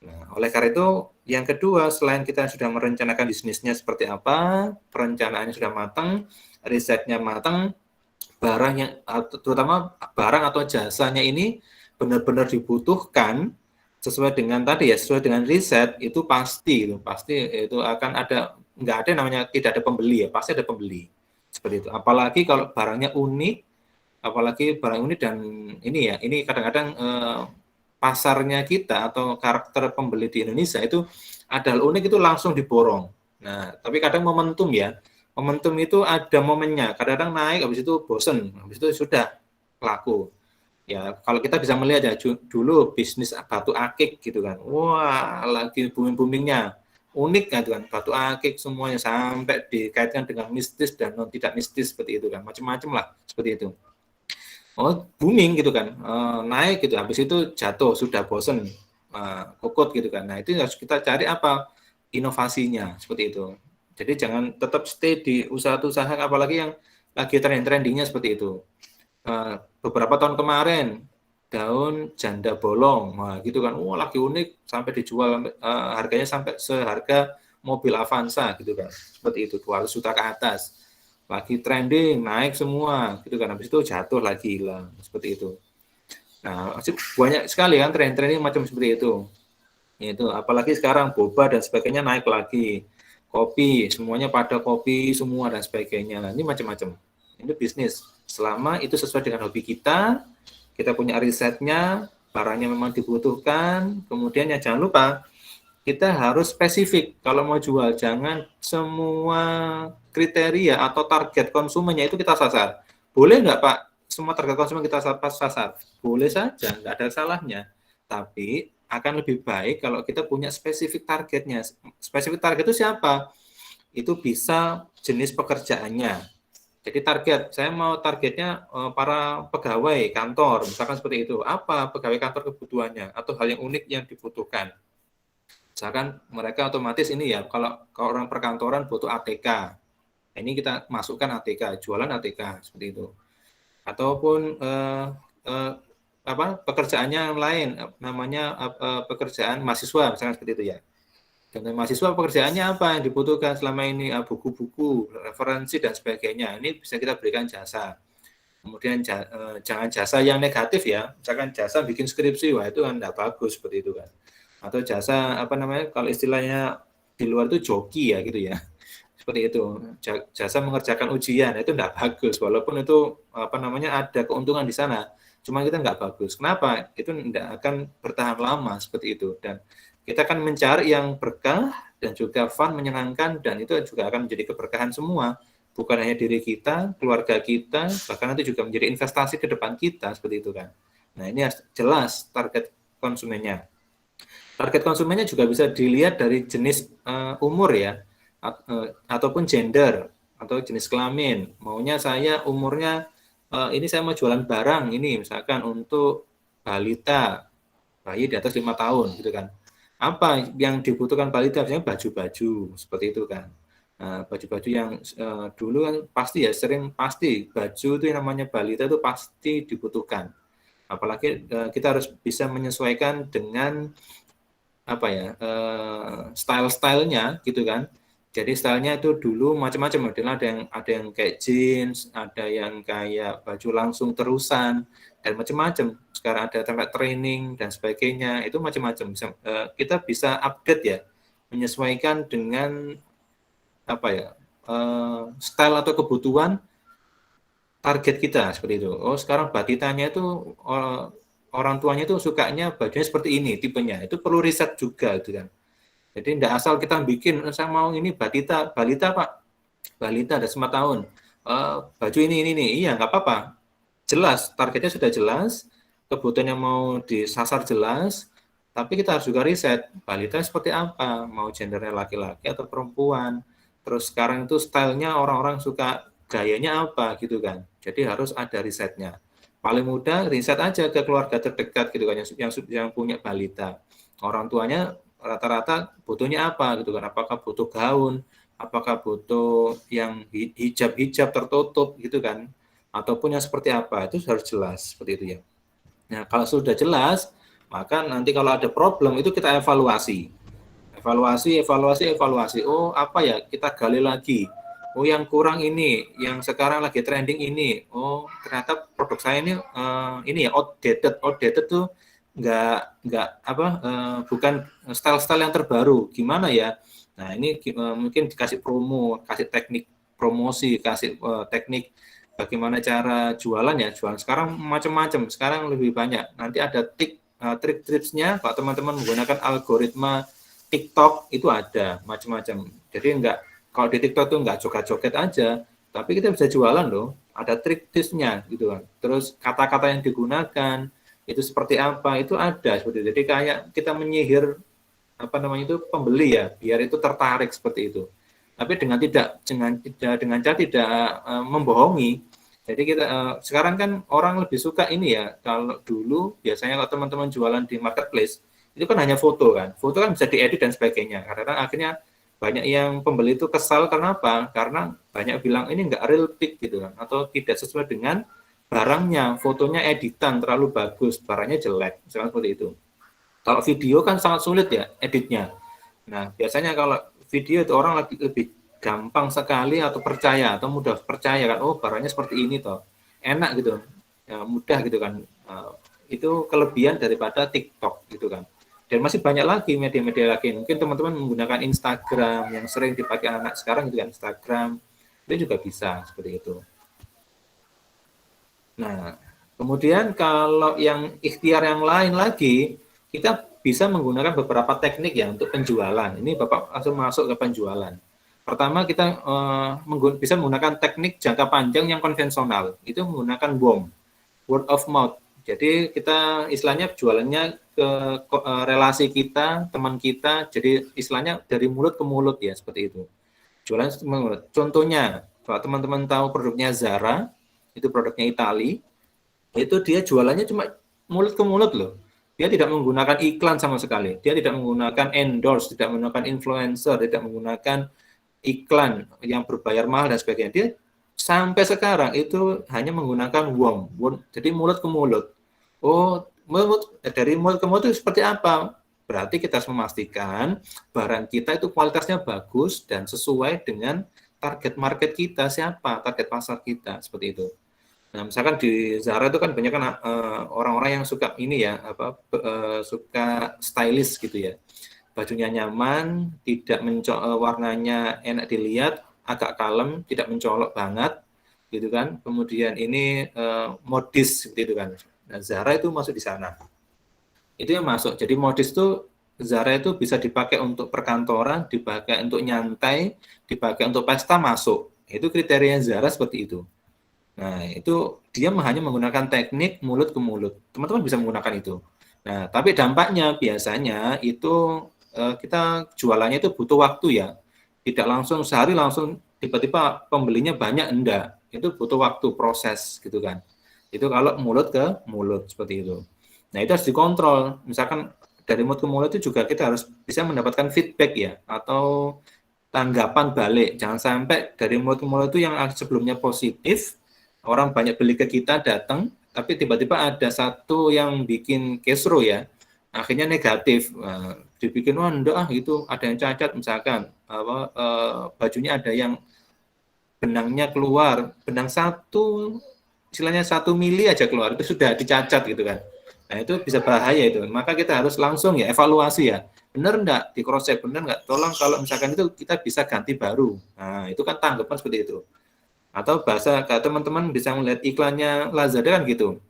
Speaker 3: Nah, oleh karena itu, yang kedua, selain kita sudah merencanakan bisnisnya seperti apa, perencanaannya sudah matang, risetnya matang, barang yang terutama barang atau jasanya ini benar-benar dibutuhkan sesuai dengan tadi ya, sesuai dengan riset itu pasti itu akan ada, nggak ada namanya tidak ada pembeli ya, pasti ada pembeli seperti itu. Apalagi kalau barangnya unik, apalagi barang unik dan ini ya, ini kadang-kadang pasarnya kita atau karakter pembeli di Indonesia itu adalah unik itu langsung diborong. Nah, tapi kadang momentum ya. Momentum itu ada momennya, kadang-kadang naik, habis itu bosen, habis itu sudah laku. Ya, kalau kita bisa melihat ya, dulu bisnis batu akik gitu kan, wah lagi booming-boomingnya, unik kan, gitu kan, batu akik semuanya sampai dikaitkan dengan mistis dan non tidak mistis seperti itu kan, macam-macam lah seperti itu. Oh, booming gitu kan, naik gitu, habis itu jatuh, sudah bosen, kokot gitu kan. Nah, itu harus kita cari apa inovasinya seperti itu. Jadi jangan tetap stay di usaha-usaha apalagi yang lagi trendingnya seperti itu. Beberapa tahun kemarin daun janda bolong, nah gitu kan, lagi unik sampai dijual harganya sampai seharga mobil Avanza gitu kan, seperti itu 200 juta ke atas, lagi trending naik semua gitu kan, habis itu jatuh lagi hilang seperti itu. Nah banyak sekali kan tren-tren macam seperti itu. Itu apalagi sekarang boba dan sebagainya naik lagi. Kopi, semuanya pada kopi semua dan sebagainya. Nah, ini macam-macam. Ini bisnis. Selama itu sesuai dengan hobi kita punya risetnya, barangnya memang dibutuhkan, kemudian ya jangan lupa kita harus spesifik kalau mau jual. Jangan semua kriteria atau target konsumennya itu kita sasar. Boleh nggak Pak? Semua target konsumen kita sasar? Boleh saja, nggak ada salahnya. Tapi akan lebih baik kalau kita punya spesifik targetnya. Spesifik target itu siapa? Itu bisa jenis pekerjaannya. Jadi saya mau targetnya para pegawai kantor, misalkan seperti itu. Apa pegawai kantor kebutuhannya atau hal yang unik yang dibutuhkan. Misalkan mereka otomatis ini ya, kalau orang perkantoran butuh ATK. Ini kita masukkan ATK, jualan ATK seperti itu. Ataupun pekerjaannya yang lain, namanya pekerjaan mahasiswa misalnya seperti itu ya. Contoh mahasiswa pekerjaannya apa yang dibutuhkan selama ini, buku-buku, referensi dan sebagainya. Ini bisa kita berikan jasa. Kemudian jangan jasa yang negatif ya. Misalkan jasa bikin skripsi, wah itu kan tidak bagus seperti itu kan. Atau jasa kalau istilahnya di luar itu joki ya gitu ya. Seperti itu. Jasa mengerjakan ujian itu tidak bagus walaupun itu ada keuntungan di sana. Cuma kita nggak bagus. Kenapa? Itu tidak akan bertahan lama seperti itu. Dan kita akan mencari yang berkah dan juga fun, menyenangkan, dan itu juga akan menjadi keberkahan semua. Bukan hanya diri kita, keluarga kita, bahkan nanti juga menjadi investasi ke depan kita, seperti itu kan. Nah, ini jelas target konsumennya. Target konsumennya juga bisa dilihat dari jenis umur ya, ataupun gender, atau jenis kelamin. Maunya saya umurnya, ini saya mau jualan barang, ini misalkan untuk balita, bayi di atas 5 tahun gitu kan. Apa yang dibutuhkan balita? Biasanya baju-baju seperti itu kan. Nah, baju-baju yang dulu kan pasti ya pasti baju itu yang namanya balita itu pasti dibutuhkan. Apalagi kita harus bisa menyesuaikan dengan apa ya style-stylenya gitu kan. Jadi stylenya itu dulu macam-macam, ada yang kayak jeans, ada yang kayak baju langsung terusan dan macam-macam. Sekarang ada tempat training dan sebagainya, itu macam-macam. Kita bisa update ya, menyesuaikan dengan apa ya style atau kebutuhan target kita seperti itu. Oh sekarang batitanya itu orang tuanya itu sukanya bajunya seperti ini tipenya, itu perlu riset juga gitu kan. Jadi tidak asal kita bikin, saya mau ini balita Pak, balita ada 5 tahun, baju ini, iya nggak apa-apa, jelas, targetnya sudah jelas, kebutuhannya mau disasar jelas, tapi kita harus juga riset, balita seperti apa, mau gendernya laki-laki atau perempuan, terus sekarang itu stylenya orang-orang suka gayanya apa gitu kan, jadi harus ada risetnya. Paling mudah riset aja ke keluarga terdekat gitu kan, yang punya balita. Orang tuanya rata-rata butuhnya apa gitu kan, apakah butuh gaun, apakah butuh yang hijab tertutup gitu kan, ataupun yang seperti apa, itu harus jelas seperti itu ya. Nah kalau sudah jelas, maka nanti kalau ada problem itu kita evaluasi. Oh apa ya, kita gali lagi. Oh yang kurang ini, yang sekarang lagi trending ini. Oh ternyata produk saya ini ya outdated tuh nggak apa bukan style-style yang terbaru. Gimana ya? Nah ini mungkin dikasih promo, kasih teknik promosi, kasih teknik bagaimana cara jualan ya. Jualan sekarang macam-macam. Sekarang lebih banyak. Nanti ada trik-triknya. Kalau teman-teman menggunakan algoritma TikTok itu ada macam-macam. Jadi kalau di TikTok tuh nggak joget-joget aja, tapi kita bisa jualan loh. Ada trik-triknya gitu kan. Terus kata-kata yang digunakan itu seperti apa itu ada seperti itu. Jadi kayak kita menyihir apa namanya itu pembeli ya, biar itu tertarik seperti itu. Tapi dengan cara tidak membohongi. Jadi kita sekarang kan orang lebih suka ini ya. Kalau dulu biasanya kalau teman-teman jualan di marketplace itu kan hanya foto kan bisa diedit dan sebagainya. Karena akhirnya banyak yang pembeli itu kesal karena apa? Karena banyak bilang ini nggak real pic gitu kan, atau tidak sesuai dengan barangnya, fotonya editan terlalu bagus, barangnya jelek, misalnya seperti itu. Kalau video kan sangat sulit ya editnya. Nah biasanya kalau video itu orang lebih gampang sekali atau percaya atau mudah percaya kan, oh barangnya seperti ini toh, enak gitu, ya, mudah gitu kan. Itu kelebihan daripada TikTok gitu kan. Dan masih banyak lagi media-media lagi. Mungkin teman-teman menggunakan Instagram yang sering dipakai anak sekarang gitu kan, Instagram itu juga bisa seperti itu. Nah, kemudian kalau yang ikhtiar yang lain lagi, kita bisa menggunakan beberapa teknik ya untuk penjualan. Ini Bapak langsung masuk ke penjualan. Pertama kita bisa menggunakan teknik jangka panjang yang konvensional. Itu menggunakan word of mouth. Jadi kita istilahnya jualannya ke relasi kita, teman kita, jadi istilahnya dari mulut ke mulut ya, seperti itu. Jualan mulut. Contohnya, kalau teman-teman tahu produknya Zara, itu produknya Itali, itu dia jualannya cuma mulut ke mulut loh. Dia tidak menggunakan iklan sama sekali. Dia tidak menggunakan endorse, tidak menggunakan influencer, tidak menggunakan iklan yang berbayar mahal dan sebagainya. Dia sampai sekarang itu hanya menggunakan word, jadi mulut ke mulut. Oh, dari mulut ke mulut itu seperti apa? Berarti kita harus memastikan barang kita itu kualitasnya bagus dan sesuai dengan target market kita, siapa target pasar kita, seperti itu. Nah, misalkan di Zara itu kan banyak kan orang-orang yang suka ini ya, suka stylish gitu ya. Bajunya nyaman, tidak warnanya enak dilihat, agak kalem, tidak mencolok banget, gitu kan. Kemudian ini modis, gitu kan. Nah, Zara itu masuk di sana. Itu yang masuk. Jadi modis itu Zara itu bisa dipakai untuk perkantoran, dipakai untuk nyantai, dipakai untuk pesta masuk. Itu kriteria Zara seperti itu. Nah, itu dia hanya menggunakan teknik mulut ke mulut. Teman-teman bisa menggunakan itu. Nah, tapi dampaknya biasanya itu kita jualannya itu butuh waktu ya. Tidak langsung sehari langsung tiba-tiba pembelinya banyak, enggak. Itu butuh waktu, proses gitu kan. Itu kalau mulut ke mulut seperti itu. Nah, itu harus dikontrol. Misalkan dari mulut ke mulut itu juga kita harus bisa mendapatkan feedback ya, atau tanggapan balik. Jangan sampai dari mulut ke mulut itu yang sebelumnya positif, orang banyak beli ke kita, datang, tapi tiba-tiba ada satu yang bikin kesro ya, akhirnya negatif. Nah, dibikin, wah enggak ah, itu ada yang cacat misalkan, bajunya ada yang benangnya keluar, benang istilahnya 1 mili aja keluar, itu sudah dicacat gitu kan. Nah itu bisa bahaya itu, maka kita harus langsung ya evaluasi ya, benar enggak, di cross check, benar enggak, tolong kalau misalkan itu kita bisa ganti baru. Nah itu kan tanggapan seperti itu. Atau bahasa, kalau teman-teman bisa melihat iklannya Lazada kan gitu,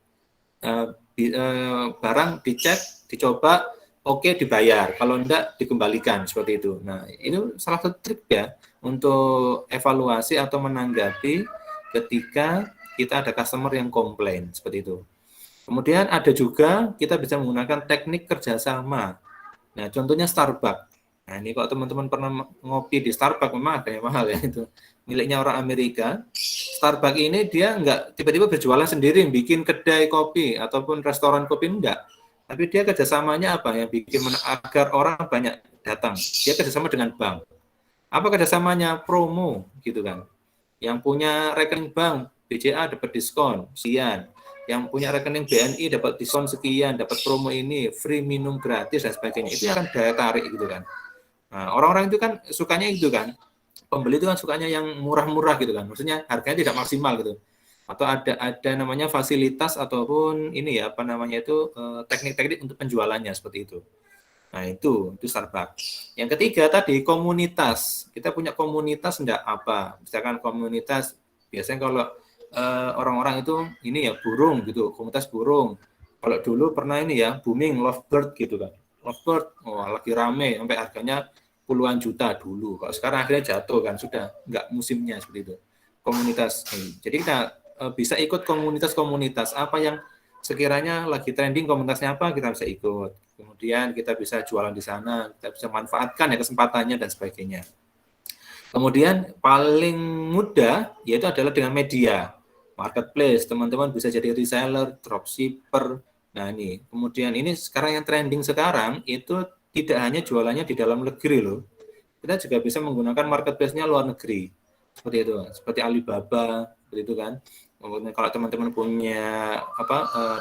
Speaker 3: barang dicek, dicoba, oke dibayar, kalau enggak dikembalikan, seperti itu. Nah itu salah satu trik ya untuk evaluasi atau menanggapi ketika kita ada customer yang komplain, seperti itu. Kemudian ada juga kita bisa menggunakan teknik kerjasama. Nah contohnya Starbucks. Nah ini kalau teman-teman pernah ngopi di Starbucks, memang ada yang mahal ya, itu miliknya orang Amerika. Starbucks ini dia nggak tiba-tiba berjualan sendiri, bikin kedai kopi ataupun restoran kopi, enggak. Tapi dia kerjasamanya apa? Yang bikin agar orang banyak datang. Dia kerjasama dengan bank. Apa kerjasamanya? Promo, gitu kan. Yang punya rekening bank, BCA dapat diskon, sekian. Yang punya rekening BNI dapat diskon sekian, dapat promo ini, free minum gratis, dan sebagainya. Itu akan daya tarik, gitu kan. Nah, orang-orang itu kan sukanya itu kan. Pembeli itu kan sukanya yang murah-murah gitu kan. Maksudnya harganya tidak maksimal gitu. Atau ada namanya fasilitas ataupun ini ya, apa namanya itu, teknik-teknik untuk penjualannya, seperti itu. Nah, itu Starbucks. Yang ketiga tadi komunitas. Kita punya komunitas enggak apa? Misalkan komunitas biasanya kalau orang-orang itu ini ya burung gitu, komunitas burung. Kalau dulu pernah ini ya booming lovebird gitu kan. Lovebird lagi rame sampai harganya puluhan juta dulu. Kalau sekarang akhirnya jatuh kan, sudah enggak musimnya, seperti itu. Komunitas. Jadi kita bisa ikut komunitas-komunitas apa yang sekiranya lagi trending, komunitasnya apa, kita bisa ikut. Kemudian kita bisa jualan di sana, kita bisa manfaatkan ya kesempatannya dan sebagainya. Kemudian paling mudah yaitu adalah dengan media. Marketplace, teman-teman bisa jadi reseller, dropshipper. Nah ini, kemudian ini sekarang yang trending sekarang itu tidak hanya jualannya di dalam negeri loh. Kita juga bisa menggunakan marketplace-nya luar negeri. Seperti itu, seperti Alibaba, seperti itu kan. Kemudian kalau teman-teman punya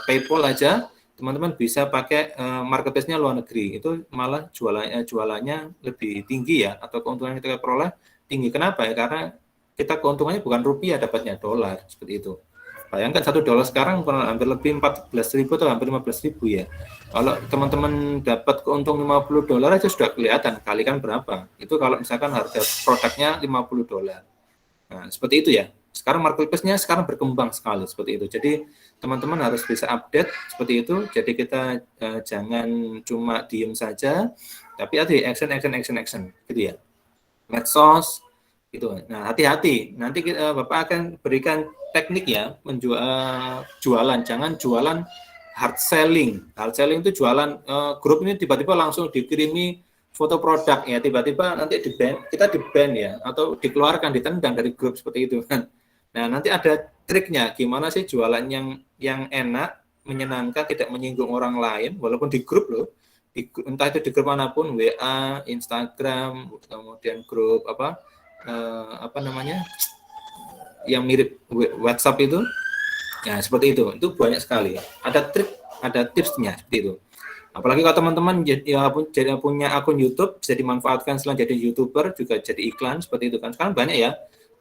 Speaker 3: PayPal aja, teman-teman bisa pakai marketplace-nya luar negeri. Itu malah jualannya lebih tinggi ya, atau keuntungan kita peroleh tinggi. Kenapa ya? Karena kita keuntungannya bukan rupiah, dapatnya dolar, seperti itu. Bayangkan $1 sekarang hampir lebih 14.000 atau hampir 15.000 ya. Kalau teman-teman dapat keuntung $50 aja sudah kelihatan, kalikan berapa. Itu kalau misalkan harga produknya $50. Nah, seperti itu ya. Sekarang marketplace-nya sekarang berkembang sekali, seperti itu. Jadi teman-teman harus bisa update seperti itu. Jadi kita jangan cuma diem saja, tapi ada action gitu ya. Medsos gitu. Nah, hati-hati. Nanti Bapak akan berikan teknik ya jualan. Jangan jualan hard selling. Hard selling itu jualan grup ini tiba-tiba langsung dikirimi foto produk ya, tiba-tiba nanti kita di-ban ya, atau dikeluarkan, ditendang dari grup, seperti itu kan. Nah, nanti ada triknya gimana sih jualan yang enak, menyenangkan, tidak menyinggung orang lain, walaupun di grup loh, entah itu di grup manapun, WA, Instagram, kemudian grup apa namanya, yang mirip WhatsApp itu, ya seperti itu banyak sekali. Ada trik, ada tipsnya seperti itu. Apalagi kalau teman-teman punya akun YouTube, bisa dimanfaatkan selain jadi YouTuber, juga jadi iklan, seperti itu kan. Sekarang banyak ya,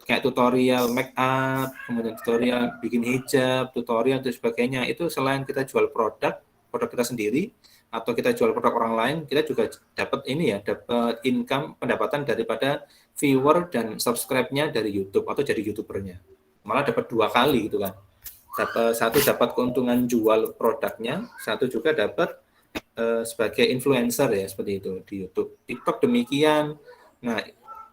Speaker 3: kayak tutorial make up, kemudian tutorial bikin hijab, tutorial dan sebagainya. Itu selain kita jual produk kita sendiri, atau kita jual produk orang lain, kita juga dapat dapat income, pendapatan daripada viewer dan subscribe-nya dari YouTube atau jadi YouTubernya. Malah dapat 2 kali gitu kan. Satu dapat keuntungan jual produknya, satu juga dapat sebagai influencer ya, seperti itu di YouTube. TikTok demikian. Nah,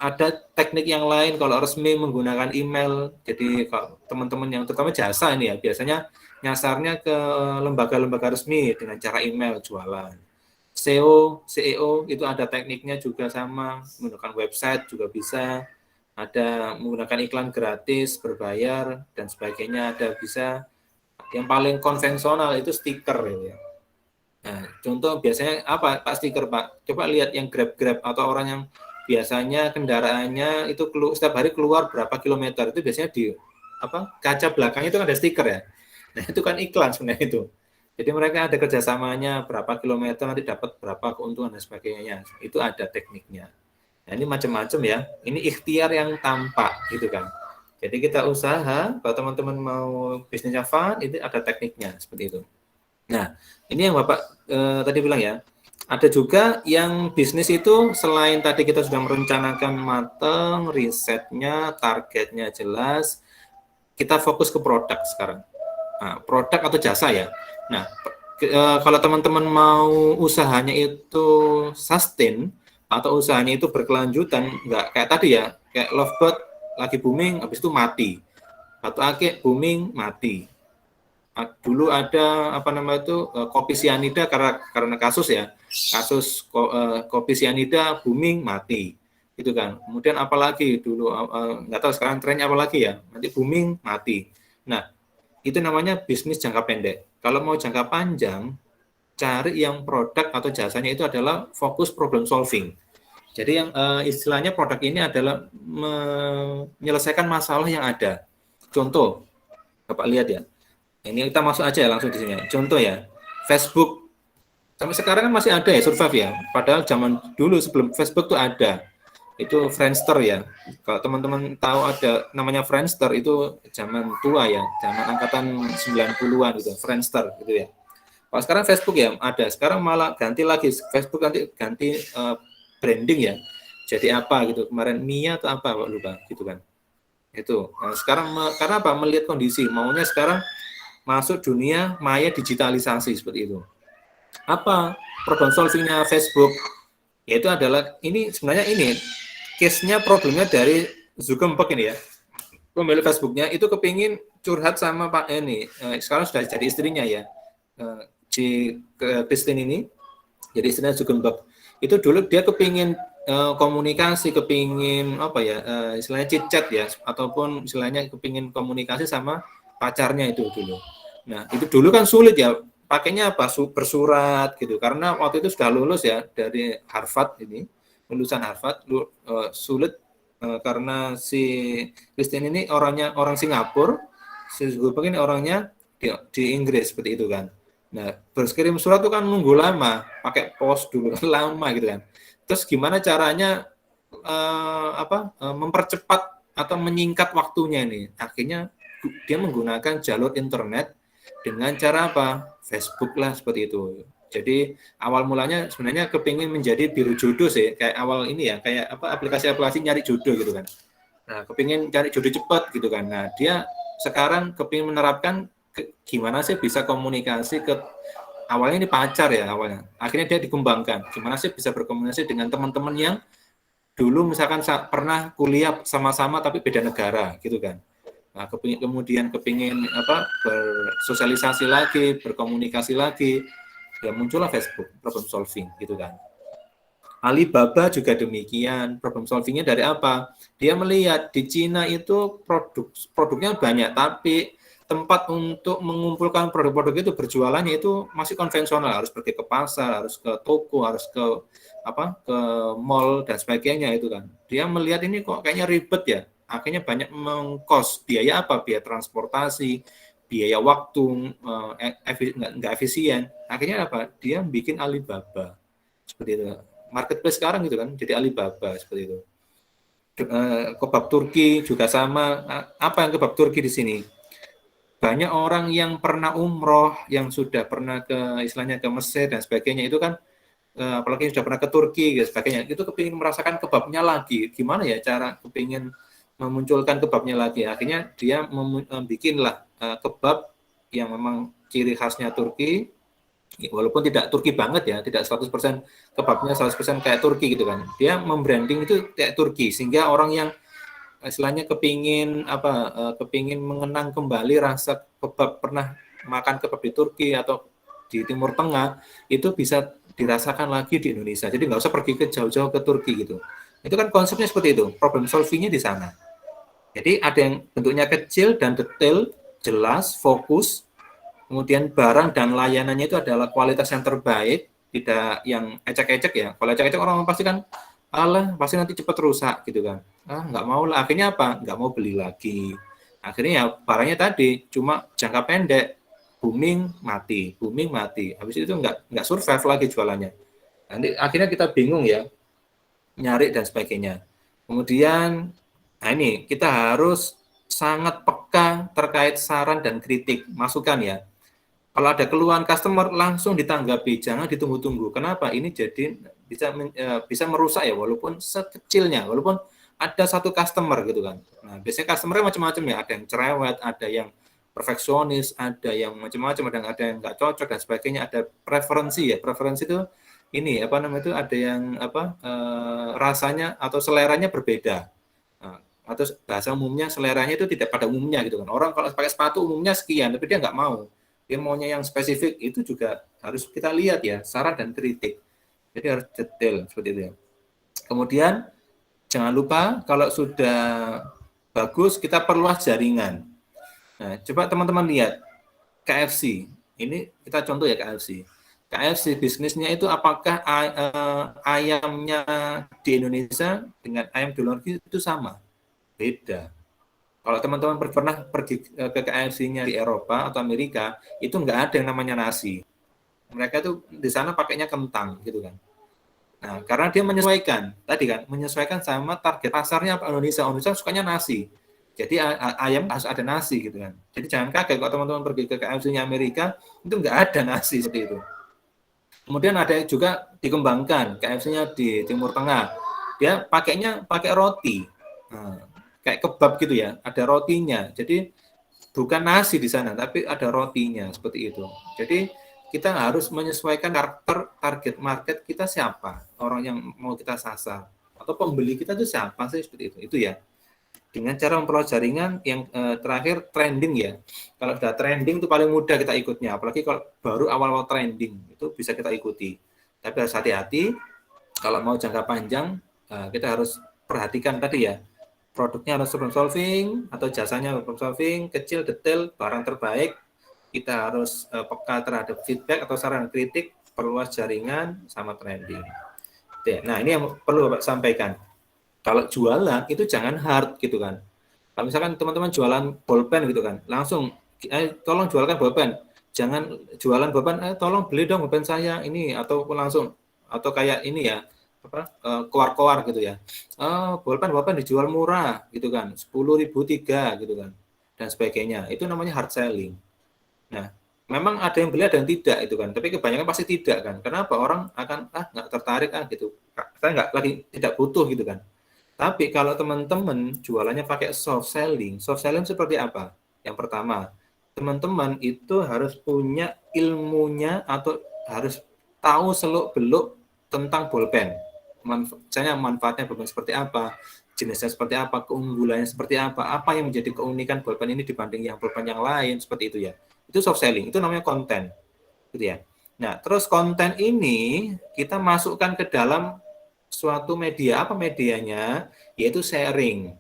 Speaker 3: ada teknik yang lain kalau resmi menggunakan email. Jadi kalau teman-teman yang terutama jasa ini ya, biasanya nyasarnya ke lembaga-lembaga resmi dengan cara email jualan. SEO itu ada tekniknya juga sama, menggunakan website juga bisa. Ada menggunakan iklan gratis, berbayar dan sebagainya, ada bisa. Yang paling konvensional itu stiker ya. Nah, contoh biasanya apa Pak Stiker Pak? Coba lihat yang Grab atau orang yang biasanya kendaraannya itu setiap hari keluar berapa kilometer, itu biasanya di kaca belakangnya itu ada stiker ya. Nah itu kan iklan sebenarnya itu. Jadi mereka ada kerjasamanya berapa kilometer nanti dapat berapa keuntungan dan sebagainya. Itu ada tekniknya. Nah ini macam-macam ya. Ini ikhtiar yang tampak gitu kan. Jadi kita usaha, kalau teman-teman mau bisnisnya fun, itu ada tekniknya seperti itu. Nah ini yang Bapak tadi bilang ya. Ada juga yang bisnis itu selain tadi kita sudah merencanakan matang, risetnya, targetnya jelas, kita fokus ke produk sekarang. Nah, produk atau jasa ya. Nah, kalau teman-teman mau usahanya itu sustain atau usahanya itu berkelanjutan, nggak kayak tadi ya, kayak Lovebird lagi booming, habis itu mati. Batu akik booming, mati. Dulu ada kopi sianida karena kasus ya, kopi sianida booming, mati. Itu kan. Kemudian apalagi dulu nggak tahu sekarang trennya apalagi ya, nanti booming, mati. Nah, itu namanya bisnis jangka pendek. Kalau mau jangka panjang, cari yang produk atau jasanya itu adalah fokus problem solving. Jadi yang istilahnya produk ini adalah menyelesaikan masalah yang ada. Contoh, Bapak lihat ya. Ini kita masuk aja ya langsung di sini. Contoh ya, Facebook. Sampai sekarang kan masih ada ya survive ya. Padahal zaman dulu sebelum Facebook tuh ada. Itu Friendster ya. Kalau teman-teman tahu ada namanya Friendster itu zaman tua ya, zaman angkatan 90-an gitu, Friendster gitu ya. Kalau sekarang Facebook ya ada, sekarang malah ganti lagi Facebook nanti ganti branding ya. Jadi apa gitu, kemarin Mia atau apa lupa gitu kan. Itu. Nah, sekarang karena apa? Melihat kondisi, maunya sekarang masuk dunia maya digitalisasi seperti itu. Apa problem solvingnya Facebook? Yaitu adalah ini sebenarnya ini case-nya problemnya dari Zuckerberg ini ya. Pemilik Facebooknya itu kepingin curhat sama Pak ini. Sekarang sudah jadi istrinya ya. Si Christine ini jadi istrinya Zuckerberg. Itu dulu dia kepingin komunikasi, kepingin istilahnya chit-chat ya, ataupun istilahnya kepingin komunikasi sama pacarnya itu dulu. Nah, itu dulu kan sulit ya, pakainya apa? Bersurat gitu. Karena waktu itu sudah lulus ya dari Harvard ini, lulusan Harvard, sulit karena si Christine ini orang Singapura, si Zuckerberg ini orangnya di Inggris seperti itu kan. Nah, berkirim surat itu kan nunggu lama, pakai pos dulu kan lama gitu kan. Terus gimana caranya mempercepat atau menyingkat waktunya ini? Akhirnya dia menggunakan jalur internet dengan cara apa? Facebook lah seperti itu. Jadi awal mulanya sebenarnya kepingin menjadi biru jodoh sih, kayak awal ini ya, kayak aplikasi-aplikasi nyari jodoh gitu kan. Nah, kepingin cari jodoh cepat gitu kan. Nah, dia sekarang kepingin menerapkan gimana sih bisa komunikasi ke awalnya ini pacar ya awalnya. Akhirnya dia dikembangkan. Gimana sih bisa berkomunikasi dengan teman-teman yang dulu misalkan pernah kuliah sama-sama tapi beda negara gitu kan. Nah, kemudian kepingin bersosialisasi lagi, berkomunikasi lagi, ya muncullah Facebook, problem solving gitu kan. Alibaba juga demikian, problem solvingnya dari apa? Dia melihat di Cina itu produknya banyak, tapi tempat untuk mengumpulkan produk-produk itu berjualannya itu masih konvensional, harus pergi ke pasar, harus ke toko, harus ke mall dan sebagainya itu kan. Dia melihat ini kok kayaknya ribet ya. Akhirnya banyak mengkos biaya apa? Biaya transportasi, biaya waktu, nggak efisien. Akhirnya apa? Dia bikin Alibaba. Seperti itu. Marketplace sekarang gitu kan, jadi Alibaba seperti itu. Kebab Turki juga sama. Apa yang kebab Turki di sini? Banyak orang yang pernah umroh, yang sudah pernah istilahnya ke Mesir dan sebagainya itu kan, apalagi sudah pernah ke Turki dan sebagainya, itu kepingin merasakan kebabnya lagi. Gimana ya cara kepingin memunculkan kebabnya lagi? Akhirnya dia membuatlah kebab yang memang ciri khasnya Turki, walaupun tidak Turki banget ya, tidak 100% kebabnya 100% kayak Turki gitu kan. Dia membranding itu kayak Turki sehingga orang yang istilahnya kepingin mengenang kembali rasa kebab, pernah makan kebab di Turki atau di Timur Tengah, itu bisa dirasakan lagi di Indonesia. Jadi nggak usah pergi ke jauh-jauh ke Turki gitu. Itu kan konsepnya seperti itu, problem solvingnya di sana. Jadi ada yang bentuknya kecil dan detail, jelas, fokus, kemudian barang dan layanannya itu adalah kualitas yang terbaik, tidak yang ecek-ecek ya. Kalau ecek-ecek orang pasti kan, alah pasti nanti cepat rusak gitu kan. Nggak mau lah. Akhirnya apa? Nggak mau beli lagi. Akhirnya ya barangnya tadi cuma jangka pendek, booming mati. Habis itu nggak survive lagi jualannya. Nanti akhirnya kita bingung ya, nyari dan sebagainya. Kemudian, nah ini kita harus sangat peka terkait saran dan kritik, masukan ya. Kalau ada keluhan customer langsung ditanggapi, jangan ditunggu-tunggu. Kenapa? Ini jadi bisa merusak ya, walaupun sekecilnya, walaupun ada satu customer gitu kan. Nah, biasanya customer macam-macam ya, ada yang cerewet, ada yang perfeksionis, ada yang macam-macam, ada yang nggak cocok dan sebagainya, ada preferensi ya. Preferensi itu ini apa namanya itu ada yang rasanya atau seleranya berbeda. Nah, atau bahasa umumnya seleranya itu tidak pada umumnya gitu kan. Orang kalau pakai sepatu umumnya sekian, tapi dia nggak mau. Dia maunya yang spesifik, itu juga harus kita lihat ya, saran dan kritik. Jadi harus detail seperti itu ya. Kemudian jangan lupa kalau sudah bagus kita perluas jaringan. Nah, coba teman-teman lihat KFC. Ini kita contoh ya KFC. KFC bisnisnya itu apakah ayamnya di Indonesia dengan ayam di luar negeri itu sama? Beda. Kalau teman-teman pernah pergi ke KFC-nya di Eropa atau Amerika, itu nggak ada yang namanya nasi. Mereka tuh di sana pakainya kentang gitu kan. Nah, karena dia menyesuaikan, tadi kan, menyesuaikan sama target pasarnya Indonesia. Indonesia sukanya nasi. Jadi ayam harus ada nasi gitu kan. Jadi jangan kaget kalau teman-teman pergi ke KFC-nya Amerika, itu nggak ada nasi seperti itu. Kemudian ada juga dikembangkan, KFC-nya di Timur Tengah. Dia pakainya pakai roti. Nah, kayak kebab gitu ya, ada rotinya. Jadi bukan nasi di sana, tapi ada rotinya seperti itu. Jadi kita harus menyesuaikan karakter target market kita siapa, orang yang mau kita sasar, atau pembeli kita itu siapa sih seperti itu. Itu ya. Dengan cara memperluas jaringan yang terakhir trending ya. Kalau sudah trending itu paling mudah kita ikutnya, apalagi kalau baru awal-awal trending itu bisa kita ikuti. Tapi harus hati-hati kalau mau jangka panjang kita harus perhatikan tadi ya. Produknya harus problem solving atau jasanya problem solving, kecil, detail, barang terbaik. Kita harus peka terhadap feedback atau saran kritik, perluas jaringan, sama trending. Nah, ini yang perlu Bapak sampaikan. Kalau jualan itu jangan hard gitu kan. Kalau misalkan teman-teman jualan bolpen gitu kan, langsung tolong jualkan bolpen. Jangan jualan bolpen, tolong beli dong bolpen saya ini, atau langsung atau kayak ini ya, keluar-keluar gitu ya. Bolpen dijual murah gitu kan, 10.000 3 gitu kan, dan sebagainya. Itu namanya hard selling. Nah, memang ada yang beli ada yang tidak itu kan, tapi kebanyakan pasti tidak kan. Kenapa? Orang akan nggak tertarik gitu. Saya nggak lagi tidak butuh gitu kan. Tapi kalau teman-teman jualannya pakai soft selling seperti apa? Yang pertama, teman-teman itu harus punya ilmunya atau harus tahu seluk-beluk tentang bolpen. Misalnya manfaatnya bolpen seperti apa, jenisnya seperti apa, keunggulannya seperti apa yang menjadi keunikan bolpen ini dibanding yang bolpen yang lain, seperti itu ya. Itu soft selling, itu namanya konten. Gitu ya. Nah, terus konten ini kita masukkan ke dalam suatu media, apa medianya, yaitu sharing.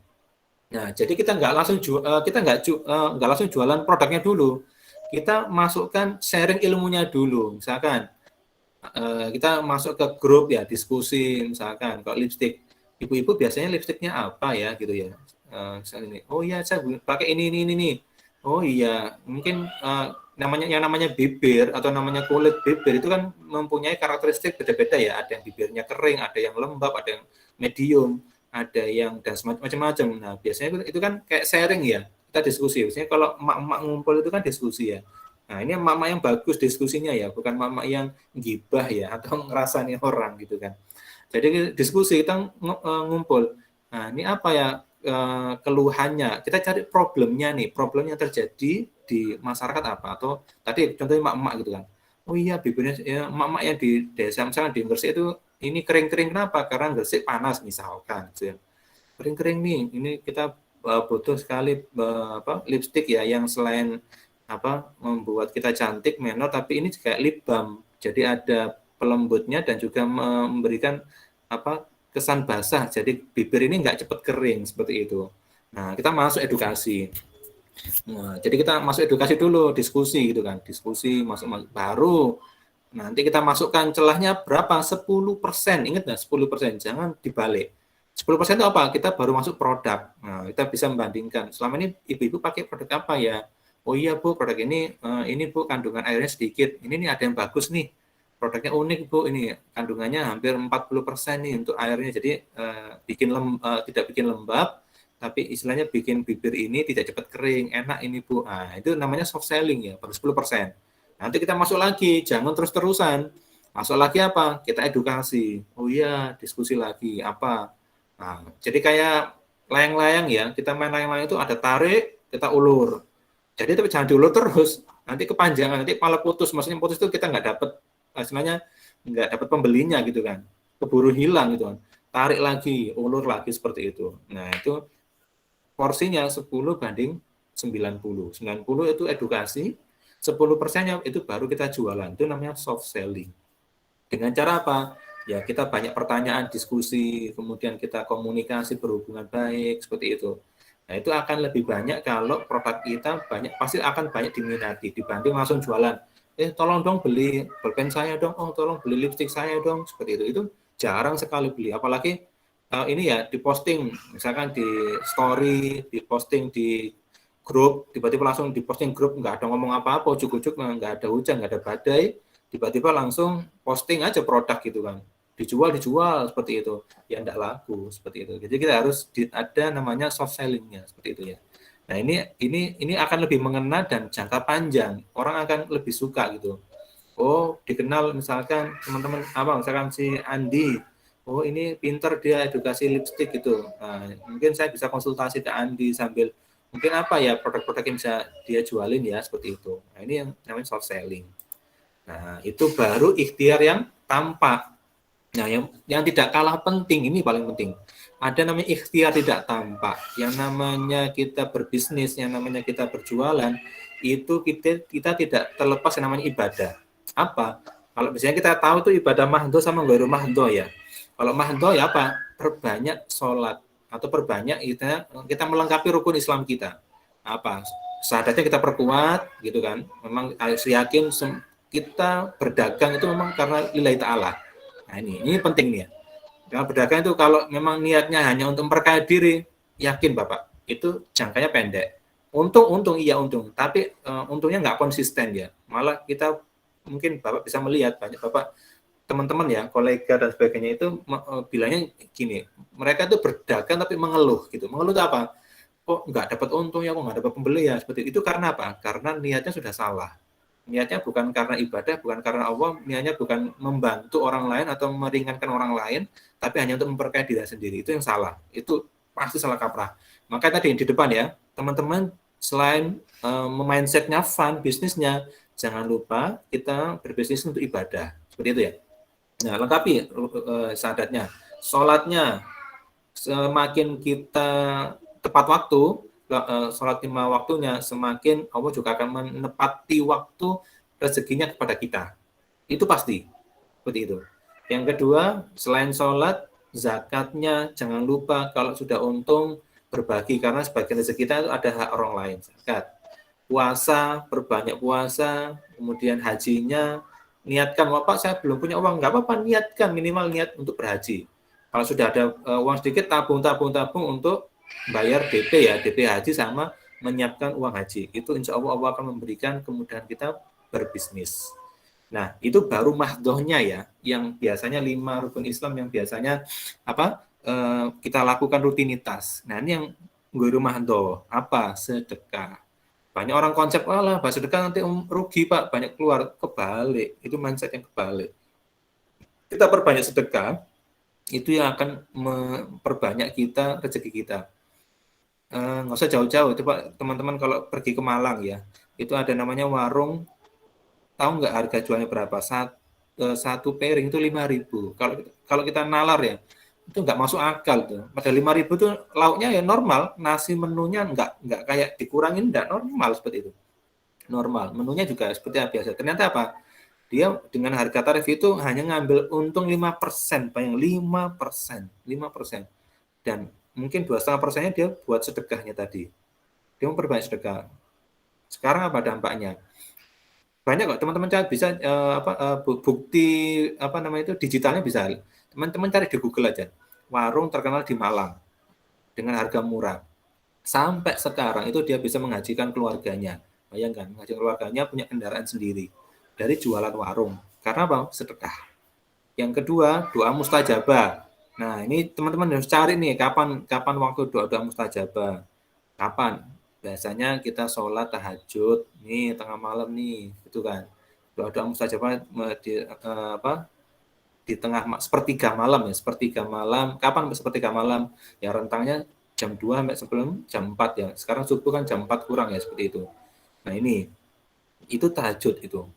Speaker 3: Nah, jadi kita nggak langsung jualan produknya dulu. Kita masukkan sharing ilmunya dulu. Misalkan kita masuk ke grup ya, diskusi misalkan kalau lipstick. Ibu-ibu biasanya lipstiknya apa ya gitu ya. Misalnya ini, oh iya saya pakai ini. Oh iya, mungkin namanya bibir atau namanya kulit bibir itu kan mempunyai karakteristik beda-beda ya. Ada yang bibirnya kering, ada yang lembab, ada yang medium, ada yang dan macam-macam. Nah, biasanya itu kan kayak sharing ya. Kita diskusi. Biasanya kalau emak-emak ngumpul itu kan diskusi ya. Nah, ini emak-emak yang bagus diskusinya ya, bukan emak-emak yang gibah ya atau ngerasani orang gitu kan. Jadi diskusi kita ngumpul. Nah, ini apa ya keluhannya? Kita cari problemnya nih, problem yang terjadi di masyarakat apa? Atau tadi contohnya emak-emak gitu kan. Oh iya, bibirnya ya, emak-emak yang di desa misalnya di Gresik itu ini kering-kering kenapa? Karena Gresik panas misalkan. Gitu ya. Kering-kering nih, ini kita butuh sekali lipstick ya yang selain membuat kita cantik, menor, tapi ini kayak lip balm. Jadi ada pelembutnya dan juga memberikan kesan basah. Jadi bibir ini nggak cepat kering seperti itu. Nah, kita masuk edukasi. Nah, jadi kita masuk edukasi dulu, diskusi gitu kan, diskusi masuk baru nanti kita masukkan celahnya berapa? 10%. Ingat nggak 10%? Jangan dibalik. 10% itu apa? Kita baru masuk produk. Nah, kita bisa membandingkan. Selama ini ibu-ibu pakai produk apa ya? Oh iya Bu, produk ini Bu kandungan airnya sedikit. Ini nih ada yang bagus nih. Produknya unik Bu, ini kandungannya hampir 40% nih untuk airnya. Jadi tidak bikin lembab, tapi istilahnya bikin bibir ini tidak cepat kering, enak ini Bu. Nah, itu namanya soft selling ya, baru 10%. Nanti kita masuk lagi, jangan terus-terusan. Masuk lagi apa? Kita edukasi. Oh iya, diskusi lagi apa? Nah, jadi kayak layang-layang ya, kita main layang-layang itu ada tarik, kita ulur. Jadi tapi jangan diulur terus, nanti kepanjangan, nanti malah putus. Maksudnya putus itu kita nggak dapat, istilahnya nggak dapat pembelinya gitu kan, keburu hilang gitu kan. Tarik lagi, ulur lagi seperti itu. Nah itu porsinya 10 banding 90. 90 itu edukasi, 10%-nya itu baru kita jualan. Itu namanya soft selling. Dengan cara apa? Ya kita banyak pertanyaan, diskusi, kemudian kita komunikasi berhubungan baik, seperti itu. Nah itu akan lebih banyak kalau produk kita banyak, pasti akan banyak diminati dibanding langsung jualan. Tolong dong beli pulpen saya dong, oh tolong beli lipstick saya dong, seperti itu. Itu jarang sekali beli, apalagi ini ya diposting, misalkan di story, diposting di grup, tiba-tiba langsung diposting grup, nggak ada ngomong apa-apa, ujuk-ujuk nggak ada hujan, nggak ada badai, tiba-tiba langsung posting aja produk gitu kan. Dijual seperti itu, ya enggak laku seperti itu. Jadi kita harus ada namanya soft selling-nya seperti itu ya. Nah ini akan lebih mengena dan jangka panjang, orang akan lebih suka gitu. Oh dikenal misalkan teman-teman apa misalkan si Andi, oh ini pinter dia edukasi lipstick gitu. Nah, mungkin saya bisa konsultasi ke Andi sambil mungkin apa ya produk-produk yang bisa dia jualin ya seperti itu. Nah ini yang namanya soft selling. Nah itu baru ikhtiar yang tampak. Nah, yang tidak kalah penting, ini paling penting. Ada namanya ikhtiar tidak tampak. Yang namanya kita berbisnis, yang namanya kita berjualan, itu kita tidak terlepas yang namanya ibadah. Apa? Kalau misalnya kita tahu itu ibadah mahdo sama ghairu mahdo ya. Kalau mahdo ya apa? Perbanyak sholat atau perbanyak kita melengkapi rukun Islam kita. Apa? Syahadatnya kita perkuat gitu kan. Memang harus yakin kita berdagang itu memang karena lillahi ta'ala. Nah ini penting nih ya. Kalau berdagang itu kalau memang niatnya hanya untuk memperkaya diri, yakin Bapak, itu jangkanya pendek. Untung iya untung, tapi untungnya nggak konsisten ya. Malah kita mungkin Bapak bisa melihat banyak Bapak teman-teman ya, kolega dan sebagainya itu bilangnya gini, mereka itu berdagang tapi mengeluh gitu. Mengeluh itu apa? Kok nggak dapat untung ya, kok nggak dapat pembeli ya, seperti itu karena apa? Karena niatnya sudah salah. Niatnya bukan karena ibadah, bukan karena Allah, niatnya bukan membantu orang lain atau meringankan orang lain, tapi hanya untuk memperkaya diri sendiri. Itu yang salah. Itu pasti salah kaprah. Maka tadi di depan ya, teman-teman selain mindsetnya fun, bisnisnya, jangan lupa kita berbisnis untuk ibadah. Seperti itu ya. Nah, lengkapi syahadatnya. Sholatnya, semakin kita tepat waktu, sholat 5 waktunya, semakin Allah juga akan menepati waktu rezekinya kepada kita. Itu pasti. Seperti itu. Yang kedua, selain sholat, zakatnya jangan lupa kalau sudah untung berbagi, karena sebagian rezeki kita itu ada hak orang lain. Zakat. Puasa, perbanyak puasa, kemudian hajinya, niatkan, Bapak saya belum punya uang, nggak apa-apa, niatkan, minimal niat untuk berhaji. Kalau sudah ada uang sedikit, tabung untuk bayar DP ya, DP haji sama menyiapkan uang haji. Itu insya Allah Allah akan memberikan kemudahan kita berbisnis. Nah, itu baru mahdohnya ya, yang biasanya 5 rukun Islam yang biasanya kita lakukan rutinitas. Nah, ini yang ghairu mahdoh, apa? Sedekah. Banyak orang konsep, lah sedekah nanti rugi Pak, banyak keluar. Kebalik, itu mindset yang kebalik. Kita perbanyak sedekah, itu yang akan memperbanyak kita rezeki kita. Nggak usah jauh-jauh, itu Pak, teman-teman kalau pergi ke Malang ya, itu ada namanya warung, tahu nggak harga jualnya berapa? Satu piring itu 5.000. Kalau kita nalar ya, itu nggak masuk akal tuh. Pada 5.000 tuh lauknya ya normal, nasi menunya nggak kayak dikurangin, nggak normal seperti itu. Normal, menunya juga seperti biasa. Ternyata apa? Dia dengan harga tarif itu hanya ngambil untung 5%, bayang 5%. Dan mungkin 2,5%-nya dia buat sedekahnya tadi. dia memperbanyak sedekah. Sekarang apa dampaknya? Banyak kok teman-teman bisa bukti apa namanya itu digitalnya bisa. Teman-teman cari di Google aja. Warung terkenal di Malang dengan harga murah. Sampai sekarang itu dia bisa menghajikan keluarganya. Bayangkan, menghajikan keluarganya punya kendaraan sendiri dari jualan warung. Karena apa? Sedekah. Yang kedua, doa mustajabah. Nah, ini teman-teman harus cari nih kapan waktu doa-doa mustajabah. Kapan? Biasanya kita sholat tahajud nih tengah malam nih, gitu kan. Doa-doa mustajabah di tengah sepertiga malam ya, sepertiga malam. Kapan sepertiga malam? Ya rentangnya jam 2 sampai sebelum jam 4 ya. Sekarang subuh kan jam 4 kurang ya seperti itu. Nah, ini itu tahajud itu.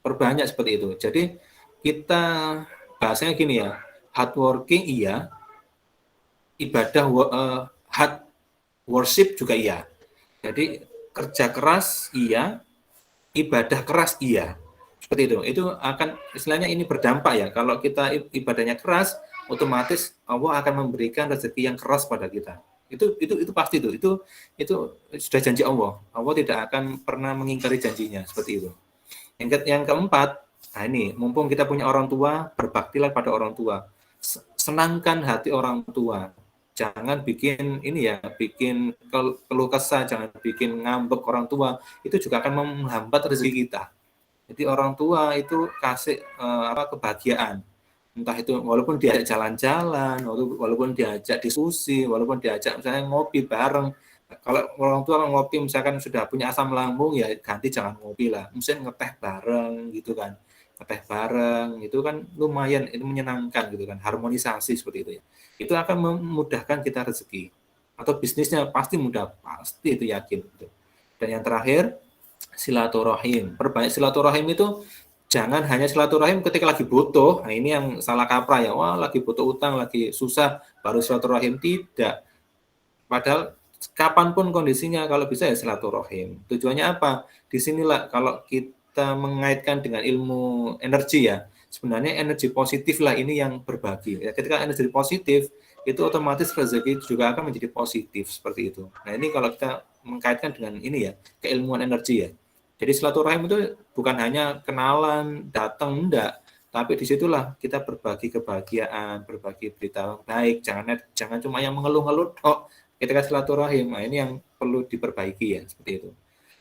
Speaker 3: Perbanyak seperti itu. Jadi kita bahasanya gini ya, hard working iya, ibadah hard worship juga iya. Jadi kerja keras iya, ibadah keras iya. Seperti itu. Itu akan istilahnya ini berdampak ya. Kalau kita ibadahnya keras, otomatis Allah akan memberikan rezeki yang keras pada kita. Itu pasti itu. Itu sudah janji Allah. Allah tidak akan pernah mengingkari janjinya seperti itu. Yang keempat, nah ini mumpung kita punya orang tua, berbaktilah pada orang tua. Senangkan hati orang tua. Jangan bikin ini ya, bikin keluh kesah, jangan bikin ngambek orang tua. Itu juga akan menghambat rezeki kita. Jadi orang tua itu kasih kebahagiaan. Entah itu walaupun diajak jalan-jalan, walaupun diajak diskusi, walaupun diajak misalnya ngopi bareng. Kalau orang tua ngopi misalkan sudah punya asam lambung ya ganti jangan ngopi lah. Misalnya ngeteh bareng gitu kan. Ngeteh bareng itu kan lumayan, itu menyenangkan gitu kan, harmonisasi seperti itu ya. Itu akan memudahkan kita rezeki. Atau bisnisnya pasti mudah, pasti itu yakin gitu. Dan yang terakhir silaturahim. Perbanyak silaturahim itu jangan hanya silaturahim ketika lagi butuh. Nah, ini yang salah kaprah ya. Wah, lagi butuh utang, lagi susah baru silaturahim. Tidak. Padahal kapanpun kondisinya kalau bisa ya silaturahim. Tujuannya apa? Disinilah kalau kita mengaitkan dengan ilmu energi ya. Sebenarnya energi positif lah ini yang berbagi. Ya, ketika energi positif itu otomatis rezeki juga akan menjadi positif seperti itu. Nah, ini kalau kita mengkaitkan dengan ini ya, keilmuan energi ya. Jadi silaturahim itu bukan hanya kenalan, datang, enggak. Tapi disitulah kita berbagi kebahagiaan, berbagi berita baik. Jangan cuma yang mengeluh-ngeluh, ketika silaturahim. Nah, ini yang perlu diperbaiki ya, seperti itu.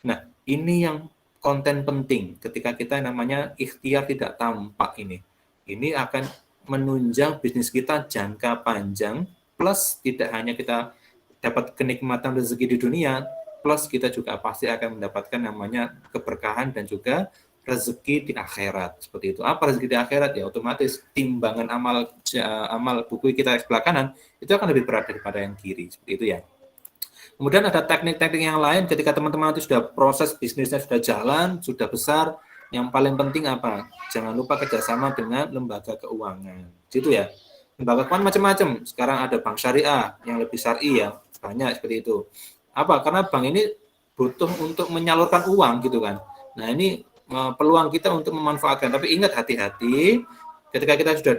Speaker 3: Nah, ini yang konten penting ketika kita namanya ikhtiar tidak tampak ini. Ini akan menunjang bisnis kita jangka panjang, plus tidak hanya kita dapat kenikmatan rezeki di dunia, plus kita juga pasti akan mendapatkan namanya keberkahan dan juga rezeki di akhirat. Seperti itu. Apa rezeki di akhirat? Ya otomatis timbangan amal buku kita sebelah kanan itu akan lebih berat daripada yang kiri. Seperti itu ya. Kemudian ada teknik-teknik yang lain ketika teman-teman itu sudah proses bisnisnya sudah jalan, sudah besar, yang paling penting apa? Jangan lupa kerjasama dengan lembaga keuangan. Gitu ya. Lembaga keuangan macam-macam. Sekarang ada bank syariah yang lebih syar'i ya. Banyak seperti itu. Apa? Karena bank ini butuh untuk menyalurkan uang gitu kan. Nah, ini peluang kita untuk memanfaatkan. Tapi ingat hati-hati ketika kita sudah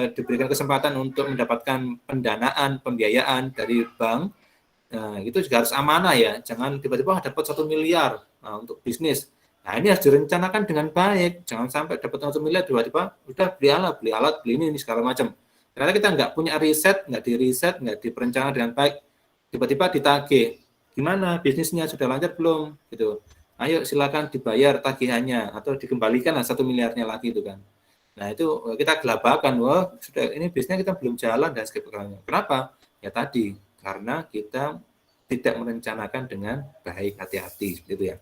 Speaker 3: diberikan kesempatan untuk mendapatkan pendanaan, pembiayaan dari bank, nah, itu juga harus amanah ya. Jangan tiba-tiba dapat 1 miliar untuk bisnis. Nah, ini harus direncanakan dengan baik. Jangan sampai dapat 1 miliar tiba-tiba udah beli alat, beli ini segala macam. Karena kita nggak punya riset, nggak diperencanakan dengan baik. Tiba-tiba ditagih. Gimana bisnisnya sudah lancar belum? Gitu. Ayo silakan dibayar tagihannya atau dikembalikan 1 miliarnya lagi itu kan. Nah, itu kita gelabakan, wah sudah ini bisnisnya kita belum jalan dan sebagainya. Kenapa? Ya tadi karena kita tidak merencanakan dengan baik, hati-hati seperti itu ya.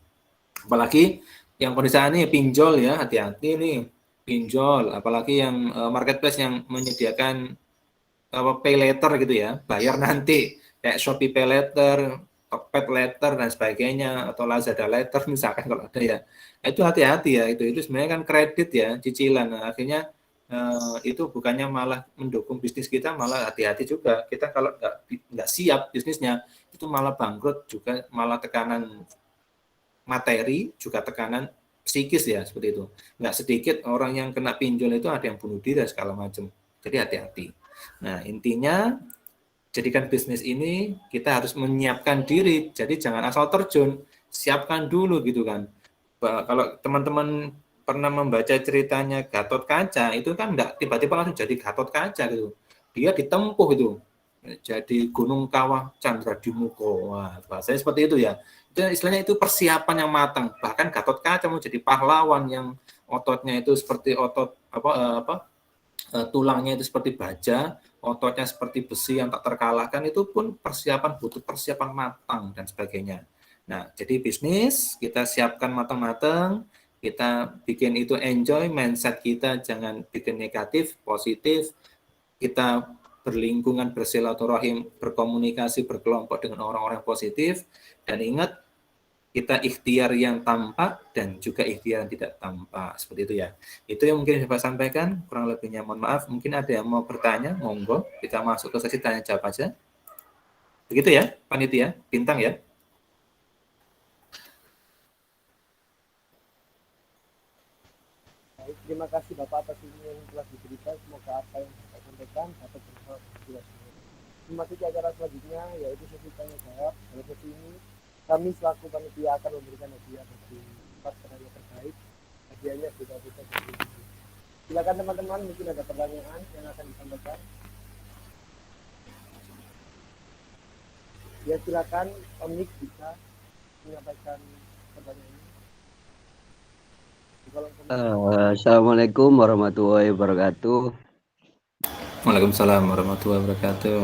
Speaker 3: Apalagi yang kondisi ini pinjol ya, hati-hati nih pinjol, apalagi yang marketplace yang menyediakan pay later gitu ya, bayar nanti kayak Shopee Pay Later, Tokped Later dan sebagainya atau Lazada Later misalkan kalau ada ya. Itu hati-hati ya, itu sebenarnya kan kredit ya, cicilan. Nah, akhirnya itu bukannya malah mendukung bisnis kita, malah hati-hati juga. Kita kalau nggak siap bisnisnya, itu malah bangkrut juga, malah tekanan materi, juga tekanan psikis ya, seperti itu. Nggak sedikit orang yang kena pinjol itu ada yang bunuh diri dan segala macam. Jadi hati-hati. Nah, intinya jadikan bisnis ini kita harus menyiapkan diri. Jadi jangan asal terjun, siapkan dulu gitu kan. Kalau teman-teman pernah membaca ceritanya Gatot Kaca, itu kan enggak tiba-tiba langsung jadi Gatot Kaca gitu. Dia ditempuh itu. Jadi Gunung Kawah Chandra di Muko. Wah, bahasanya seperti itu ya. Itu istilahnya itu persiapan yang matang. Bahkan Gatot Kaca mau jadi pahlawan yang ototnya itu seperti otot tulangnya itu seperti baja, ototnya seperti besi yang tak terkalahkan, itu pun persiapan, butuh persiapan matang dan sebagainya. Nah, jadi bisnis kita siapkan matang-matang, kita bikin itu enjoy, mindset kita jangan bikin negatif, positif, kita berlingkungan, bersilaturahim, berkomunikasi, berkelompok dengan orang-orang positif, dan ingat kita ikhtiar yang tampak dan juga ikhtiar yang tidak tampak, seperti itu ya. Itu yang mungkin saya sampaikan, kurang lebihnya mohon maaf. Mungkin ada yang mau bertanya, monggo kita masuk ke sesi tanya jawab aja. Begitu ya, panitia, bintang ya.
Speaker 2: Baik, terima kasih Bapak atas ilmu yang telah diberikan. Semoga apa yang saya sampaikan dapat bermanfaat bagi kita semua. Memasuki acara selanjutnya yaitu sesi tanya jawab. Dalam sesi ini kami selaku panitia akan memberikan hadiah bagi 4 penanya terbaik. Hadiahnya beda-beda. Silakan teman-teman, mungkin ada pertanyaan yang akan disampaikan. Ya silakan Om Nik bisa menyampaikan pertanyaannya.
Speaker 4: Assalamualaikum warahmatullahi wabarakatuh.
Speaker 3: Waalaikumsalam warahmatullahi wabarakatuh.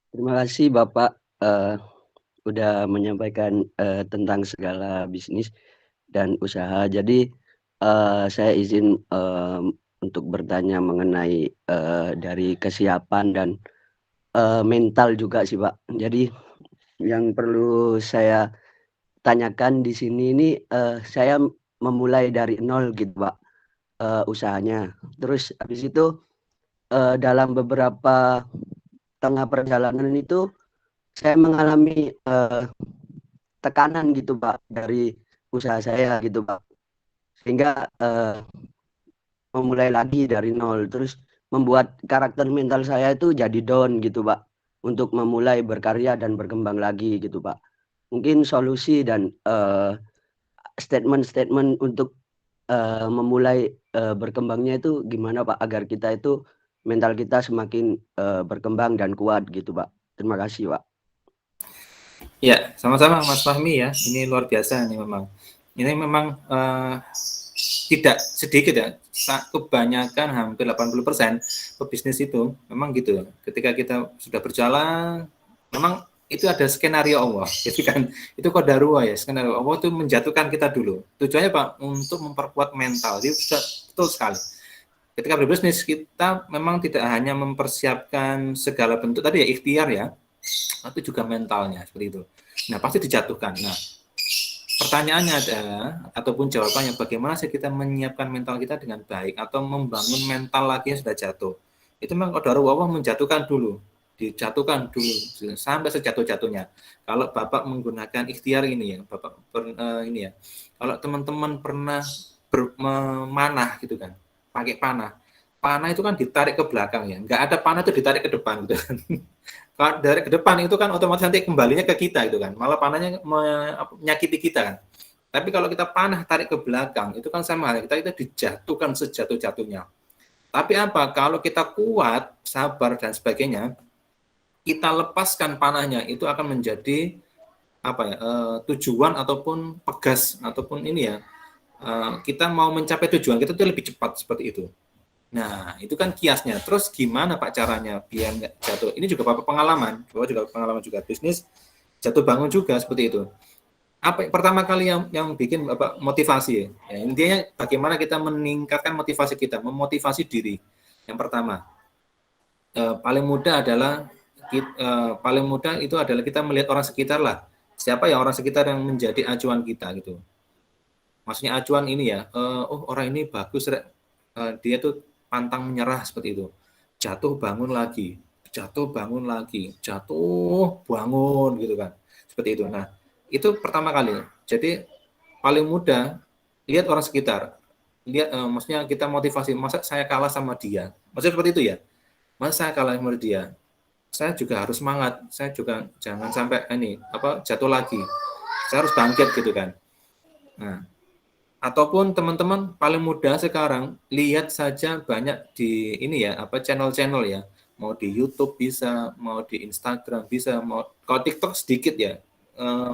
Speaker 4: Terima kasih Bapak udah menyampaikan tentang segala bisnis dan usaha. Jadi saya izin untuk bertanya mengenai dari kesiapan dan mental juga sih Pak. Jadi yang perlu saya tanyakan di sini ini saya memulai dari nol gitu Pak usahanya. Terus habis itu dalam beberapa tengah perjalanan itu saya mengalami tekanan gitu Pak dari usaha saya gitu Pak. Sehingga memulai lagi dari nol. Terus membuat karakter mental saya itu jadi down gitu Pak. Untuk memulai berkarya dan berkembang lagi gitu Pak. Mungkin solusi dan statement-statement untuk memulai berkembangnya itu gimana Pak agar kita itu mental kita semakin berkembang dan kuat gitu Pak. Terima kasih Pak.
Speaker 3: Ya, sama-sama Mas Fahmi ya. Ini luar biasa nih memang. Ini memang tidak sedikit ya. Kebanyakan hampir 80% pebisnis itu memang gitu. Ketika kita sudah berjalan, memang itu ada skenario Allah, gitu kan? Itu qadarullah ya, skenario Allah itu menjatuhkan kita dulu. Tujuannya Pak untuk memperkuat mental. Jadi betul sekali. Ketika berbisnis kita memang tidak hanya mempersiapkan segala bentuk tadi ya ikhtiar ya, tapi juga mentalnya seperti itu. Nah pasti dijatuhkan. Nah pertanyaannya adalah ataupun jawabannya bagaimana sih kita menyiapkan mental kita dengan baik atau membangun mental lagi yang sudah jatuh. Itu memang qadarullah menjatuhkan dulu. Dijatuhkan dulu sampai sejatuh-jatuhnya. Kalau Bapak menggunakan ikhtiar ini ya, Bapak ini ya. Kalau teman-teman pernah memanah gitu kan, pakai panah. Panah itu kan ditarik ke belakang ya, nggak ada panah itu ditarik ke depan gitu kan. Kalau dari ke depan itu kan otomatis nanti kembalinya ke kita gitu kan, malah panahnya menyakiti kita kan. Tapi kalau kita panah tarik ke belakang itu kan sama halnya kita dijatuhkan sejatuh-jatuhnya. Tapi apa? Kalau kita kuat, sabar dan sebagainya, kita lepaskan panahnya itu akan menjadi apa ya tujuan ataupun pegas ataupun ini ya kita mau mencapai tujuan kita itu lebih cepat seperti itu. Nah itu kan kiasnya. Terus gimana Pak caranya biar nggak jatuh? Ini juga Bapak pengalaman juga bisnis jatuh bangun juga seperti itu. Apa pertama kali yang bikin Bapak motivasi ya intinya bagaimana kita meningkatkan motivasi kita, memotivasi diri. Yang pertama paling mudah adalah paling mudah itu adalah kita melihat orang sekitar lah. Siapa ya orang sekitar yang menjadi acuan kita gitu. Maksudnya acuan ini ya, oh orang ini bagus, dia tuh pantang menyerah seperti itu. Jatuh bangun lagi, jatuh bangun lagi, jatuh bangun gitu kan. Seperti itu. Nah, itu pertama kali. Jadi paling mudah lihat orang sekitar. Lihat maksudnya kita motivasi, masa saya kalah sama dia. Maksudnya seperti itu ya. Masa saya kalah sama dia. saya juga harus semangat, saya juga jangan sampai jatuh lagi, saya harus bangkit gitu kan. Nah, ataupun teman-teman paling mudah sekarang lihat saja banyak di channel-channel ya, mau di YouTube bisa, mau di Instagram bisa, mau kalau TikTok sedikit ya,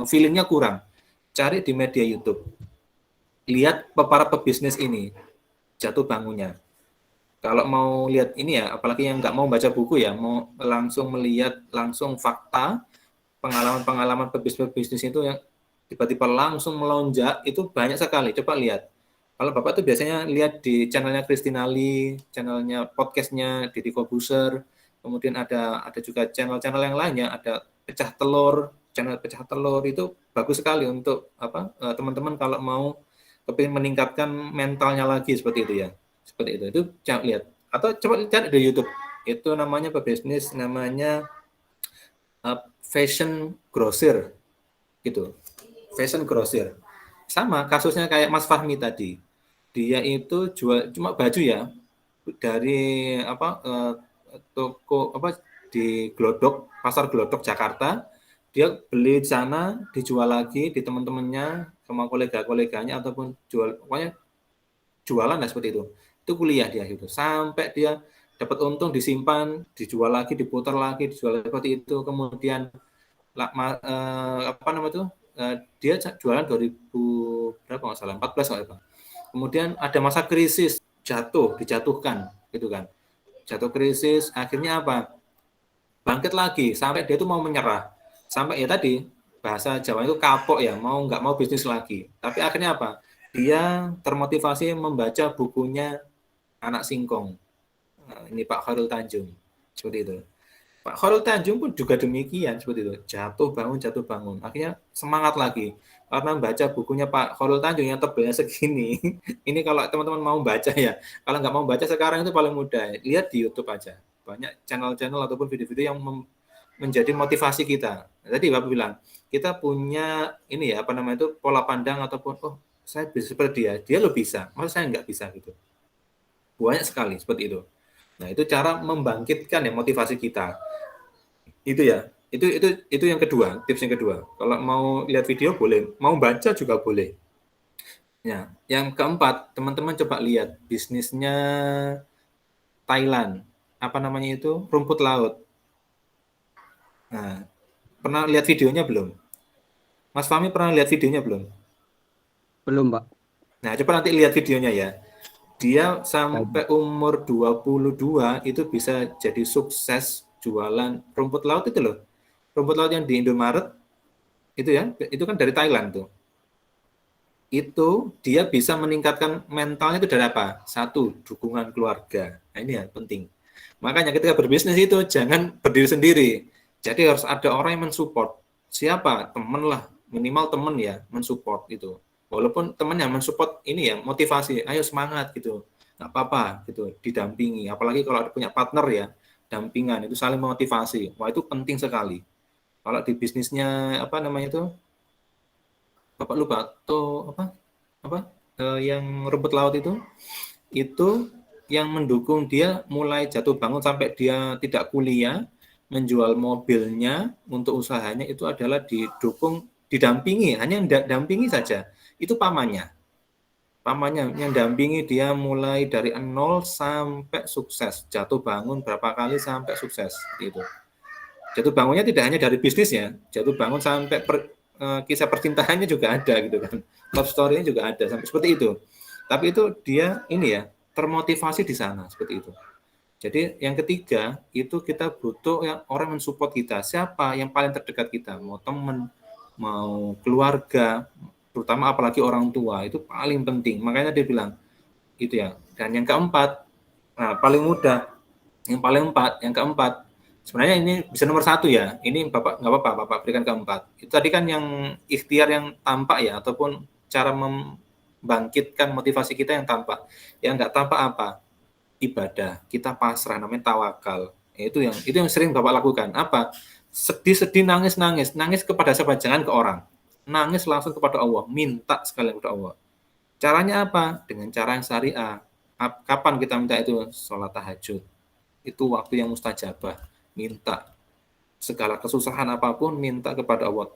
Speaker 3: feelingnya kurang. Cari di media YouTube, lihat para pebisnis ini jatuh bangunnya. Kalau mau lihat ini ya, apalagi yang nggak mau baca buku ya, mau langsung melihat langsung fakta pengalaman-pengalaman pebisnis itu yang tiba-tiba langsung melonjak, itu banyak sekali. Coba lihat. Kalau Bapak tuh biasanya lihat di channelnya Christina Lee, channelnya podcastnya Deddy Corbuzier, kemudian ada juga channel-channel yang lainnya, ada pecah telur, channel pecah telur itu bagus sekali untuk teman-teman kalau mau kepingin meningkatkan mentalnya lagi seperti itu ya. Seperti itu coba lihat. Atau coba cari di YouTube. Itu namanya pebisnis, namanya fashion grocer gitu. Fashion grocer. Sama kasusnya kayak Mas Fahmi tadi. Dia itu jual cuma baju ya dari toko di Glodok, Pasar Glodok Jakarta. Dia beli di sana, dijual lagi di teman-temannya sama kolega-koleganya ataupun pokoknya jualan lah seperti itu. Itu kuliah dia gitu. Sampai dia dapat untung disimpan, dijual lagi, diputar lagi, dijual seperti itu. Kemudian dia jualan 2000 berapa nggak salah 14 nggak Bang. Kemudian ada masa krisis, dijatuhkan gitu kan. Jatuh krisis, akhirnya apa? Bangkit lagi sampai dia itu mau menyerah. Sampai ya tadi bahasa Jawa itu kapok ya, nggak mau bisnis lagi. Tapi akhirnya apa? Dia termotivasi membaca bukunya Anak Singkong. Nah, ini Pak Khairul Tanjung. Seperti itu. Pak Khairul Tanjung pun juga demikian seperti itu. Jatuh bangun. Akhirnya semangat lagi. Karena baca bukunya Pak Khairul Tanjung yang tebalnya segini. Ini kalau teman-teman mau baca ya. Kalau nggak mau baca sekarang itu paling mudah. Lihat di YouTube aja. Banyak channel-channel ataupun video-video yang menjadi motivasi kita. Tadi Bapak bilang, kita punya ini ya, pola pandang ataupun, saya bisa seperti dia. Dia lo bisa. Masa saya nggak bisa gitu. Banyak sekali seperti itu. Nah, itu cara membangkitkan ya motivasi kita. Itu ya. Itu yang kedua, tips yang kedua. Kalau mau lihat video boleh, mau baca juga boleh. Ya, yang keempat, teman-teman coba lihat bisnisnya Thailand. Apa namanya itu? Rumput laut. Nah, pernah lihat videonya belum? Mas Fahmi pernah lihat videonya belum?
Speaker 4: Belum, Pak.
Speaker 3: Nah, coba nanti lihat videonya ya. Dia sampai umur 22 itu bisa jadi sukses jualan rumput laut itu loh. Rumput laut yang di Indomaret itu ya, itu kan dari Thailand tuh. Itu dia bisa meningkatkan mentalnya itu dari apa? Satu, dukungan keluarga. Nah, ini ya penting. Makanya ketika berbisnis itu jangan berdiri sendiri. Jadi harus ada orang yang mensupport. Siapa? Teman lah, minimal teman ya mensupport itu. Walaupun teman yang mensupport ini ya motivasi, ayo semangat gitu, nggak apa-apa gitu, didampingi. Apalagi kalau punya partner ya, dampingan itu saling memotivasi. Wah itu penting sekali. Kalau di bisnisnya Bapak lupa tuh yang rumput laut itu yang mendukung dia mulai jatuh bangun sampai dia tidak kuliah, menjual mobilnya untuk usahanya itu adalah didampingi, hanya dampingi saja. Itu pamannya yang dampingi dia mulai dari nol sampai sukses, jatuh bangun berapa kali sampai sukses gitu. Jatuh bangunnya tidak hanya dari bisnis ya, jatuh bangun sampai kisah percintaannya juga ada gitu kan, love story-nya juga ada sampai seperti itu. Tapi itu dia ini ya termotivasi di sana seperti itu. Jadi yang ketiga itu kita butuh orang mensupport kita. Siapa yang paling terdekat kita? Mau teman, mau keluarga, terutama apalagi orang tua itu paling penting. Makanya dia bilang itu ya. Dan yang keempat, nah paling mudah, yang keempat. Sebenarnya ini bisa nomor satu ya. Ini Bapak nggak apa-apa, Bapak berikan keempat. Itu tadi kan yang ikhtiar yang tampak ya, ataupun cara membangkitkan motivasi kita yang tampak. Yang nggak tampak apa? Ibadah, kita pasrah, namanya tawakal. Itu yang sering Bapak lakukan. Apa? Sedih-sedih, nangis kepada siapa? Jangan ke orang. Nangis langsung kepada Allah, minta sekali kepada Allah. Caranya apa? Dengan cara yang syariah. Kapan kita minta itu? Sholat tahajud. Itu waktu yang mustajabah. Minta. segala kesusahan apapun minta kepada Allah.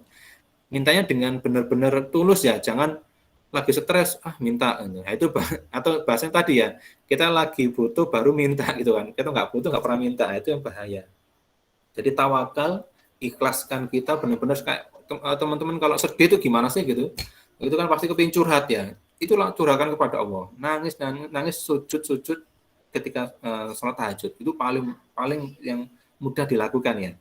Speaker 3: Mintanya dengan benar-benar tulus ya, jangan lagi stres minta. Nah, itu atau bahasanya tadi ya, kita lagi butuh baru minta gitu kan. Kita nggak butuh nggak pernah minta, itu yang bahaya. Jadi tawakal, ikhlaskan kita benar-benar kayak teman-teman kalau sedih itu gimana sih gitu. Itu kan pasti kepingin curhat ya. Itulah curahkan kepada Allah. Nangis dan nangis sujud ketika sholat tahajud. Itu paling paling yang mudah dilakukan ya.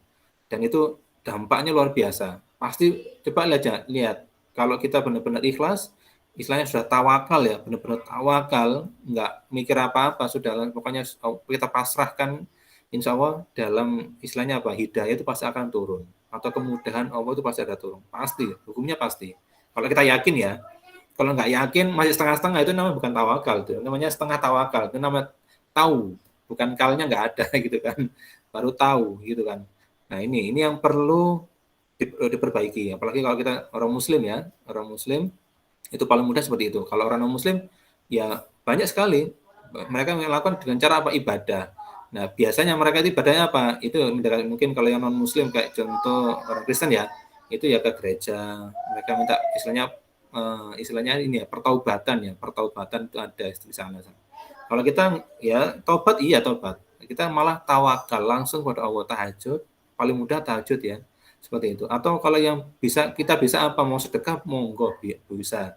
Speaker 3: Dan itu dampaknya luar biasa. Pasti coba lihat kalau kita benar-benar ikhlas, istilahnya sudah tawakal ya, benar-benar tawakal, nggak mikir apa-apa, sudah pokoknya kita pasrahkan, insya Allah dalam istilahnya apa, hidayah itu pasti akan turun, atau kemudahan Allah itu pasti ada turun, pasti, hukumnya pasti. Kalau kita yakin ya, kalau nggak yakin masih setengah-setengah itu namanya bukan tawakal, itu namanya setengah tawakal, itu namanya tahu, bukan kalnya nggak ada gitu kan, baru tahu gitu kan. Nah ini yang perlu diperbaiki, apalagi kalau kita orang Muslim ya, orang Muslim itu paling mudah seperti itu. Kalau orang non Muslim ya banyak sekali mereka melakukan dengan cara apa, ibadah. Nah biasanya mereka itu ibadahnya apa? Itu mungkin kalau yang non Muslim kayak contoh orang Kristen ya, itu ya ke gereja, mereka minta istilahnya ini ya pertaubatan itu ada di sana. Kalau kita ya tobat, iya tobat. Kita malah tawakal langsung kepada Allah, tahajud, paling mudah tahajud ya. Seperti itu. Atau kalau yang kita bisa apa, mau sedekah monggo bisa.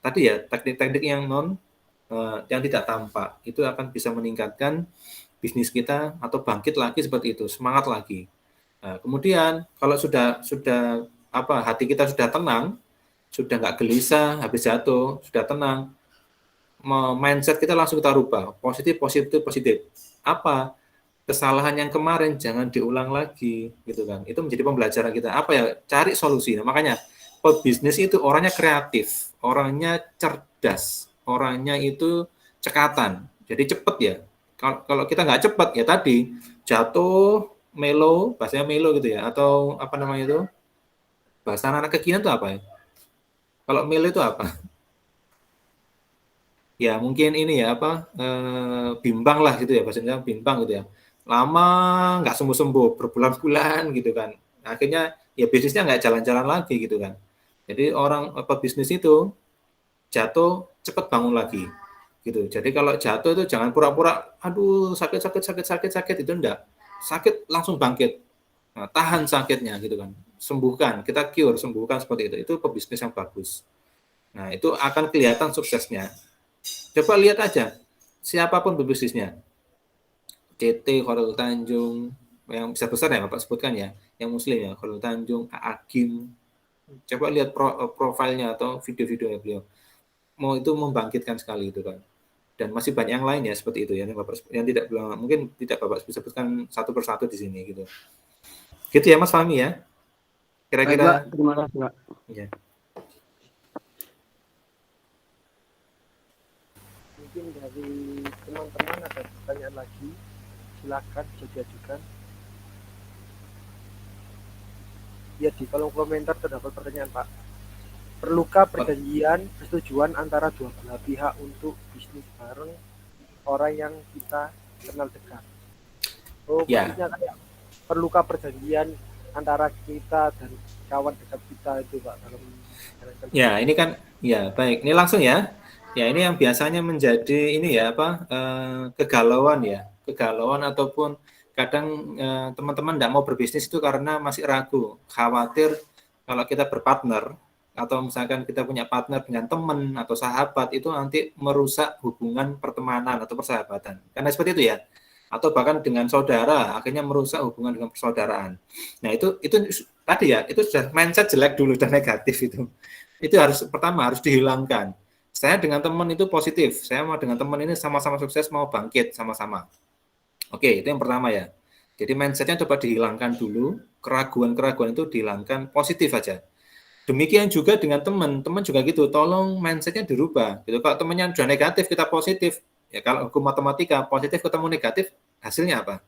Speaker 3: Tadi ya teknik-teknik yang yang tidak tampak itu akan bisa meningkatkan bisnis kita atau bangkit lagi seperti itu, semangat lagi. Nah, kemudian kalau sudah hati kita sudah tenang, sudah nggak gelisah habis jatuh, sudah tenang, mindset kita langsung kita rubah, positif. Apa kesalahan yang kemarin jangan diulang lagi, gitu kan? Itu menjadi pembelajaran kita. Apa ya? Cari solusi. Nah, makanya pebisnis itu orangnya kreatif, orangnya cerdas, orangnya itu cekatan. Jadi cepet ya. Kalau kita nggak cepet ya tadi jatuh, melo, bahasanya melo gitu ya, atau apa namanya itu? Bahasa anak kekinian itu apa ya? Kalau melo itu apa? Ya mungkin ini ya bimbang lah gitu ya, bahasanya bimbang gitu ya. Lama nggak sembuh-sembuh, berbulan-bulan gitu kan. Akhirnya ya bisnisnya nggak jalan-jalan lagi gitu kan. Jadi orang bisnis itu jatuh cepat bangun lagi gitu. Jadi kalau jatuh itu jangan pura-pura aduh sakit itu enggak. Sakit langsung bangkit. Nah, tahan sakitnya gitu kan. Sembuhkan, kita cure, sembuhkan seperti itu. Itu pebisnis yang bagus. Nah, itu akan kelihatan suksesnya. Coba lihat aja siapapun pebisnisnya. CT, Khairul Tanjung, yang besar-besar ya Bapak sebutkan ya, yang muslim ya, Khairul Tanjung, Agim. Coba lihat profilnya atau video-videonya beliau. Mau itu membangkitkan sekali itu kan. Dan masih banyak yang lain ya seperti itu ya, yang tidak mungkin tidak Bapak bisa sebutkan satu persatu di sini gitu. Gitu ya Mas Fahmi ya. Kira-kira
Speaker 4: terima kasih Pak.
Speaker 3: Ya.
Speaker 2: Mungkin dari teman-teman ada pertanyaan lagi, silakan bisa diajukan. Ya di kolom komentar terdapat pertanyaan Pak. Perlukah perjanjian persetujuan antara dua belah pihak untuk bisnis bareng orang yang kita kenal dekat? Oh,
Speaker 3: ya.
Speaker 2: maksudnya kayak perlukah perjanjian antara kita dan kawan dekat kita itu Pak dalam
Speaker 3: ya ini kan ya baik, ini langsung ya. Ya ini yang biasanya menjadi ini ya kegalauan ataupun kadang teman-teman tidak mau berbisnis itu karena masih ragu, khawatir kalau kita berpartner atau misalkan kita punya partner dengan teman atau sahabat itu nanti merusak hubungan pertemanan atau persahabatan. Karena seperti itu ya. Atau bahkan dengan saudara akhirnya merusak hubungan dengan persaudaraan. Nah, itu tadi ya, itu sudah mindset jelek dulu dan negatif itu. Itu pertama harus dihilangkan. Saya dengan teman itu positif. Saya mau dengan teman ini sama-sama sukses, mau bangkit sama-sama. Oke, itu yang pertama ya. Jadi mindsetnya coba dihilangkan dulu, keraguan-keraguan itu dihilangkan, positif aja. Demikian juga dengan teman juga gitu. Tolong mindsetnya dirubah. Gitu. Kalau temannya sudah negatif, kita positif. Ya kalau hukum matematika positif ketemu negatif, hasilnya apa?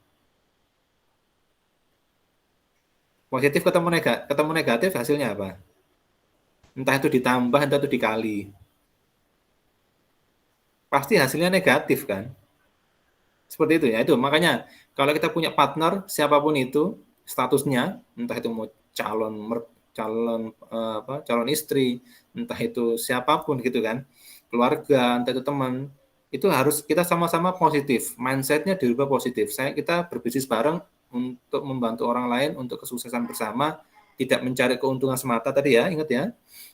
Speaker 3: Positif ketemu negatif, hasilnya apa? Entah itu ditambah, entah itu dikali. Pasti hasilnya negatif kan? Seperti itu ya. Itu makanya kalau kita punya partner siapapun itu, statusnya, entah itu mau calon istri, entah itu siapapun gitu kan, keluarga, entah itu teman, itu harus kita sama-sama positif, mindsetnya dirubah positif. Kita berbisnis bareng untuk membantu orang lain untuk kesuksesan bersama, tidak mencari keuntungan semata tadi ya, ingat ya.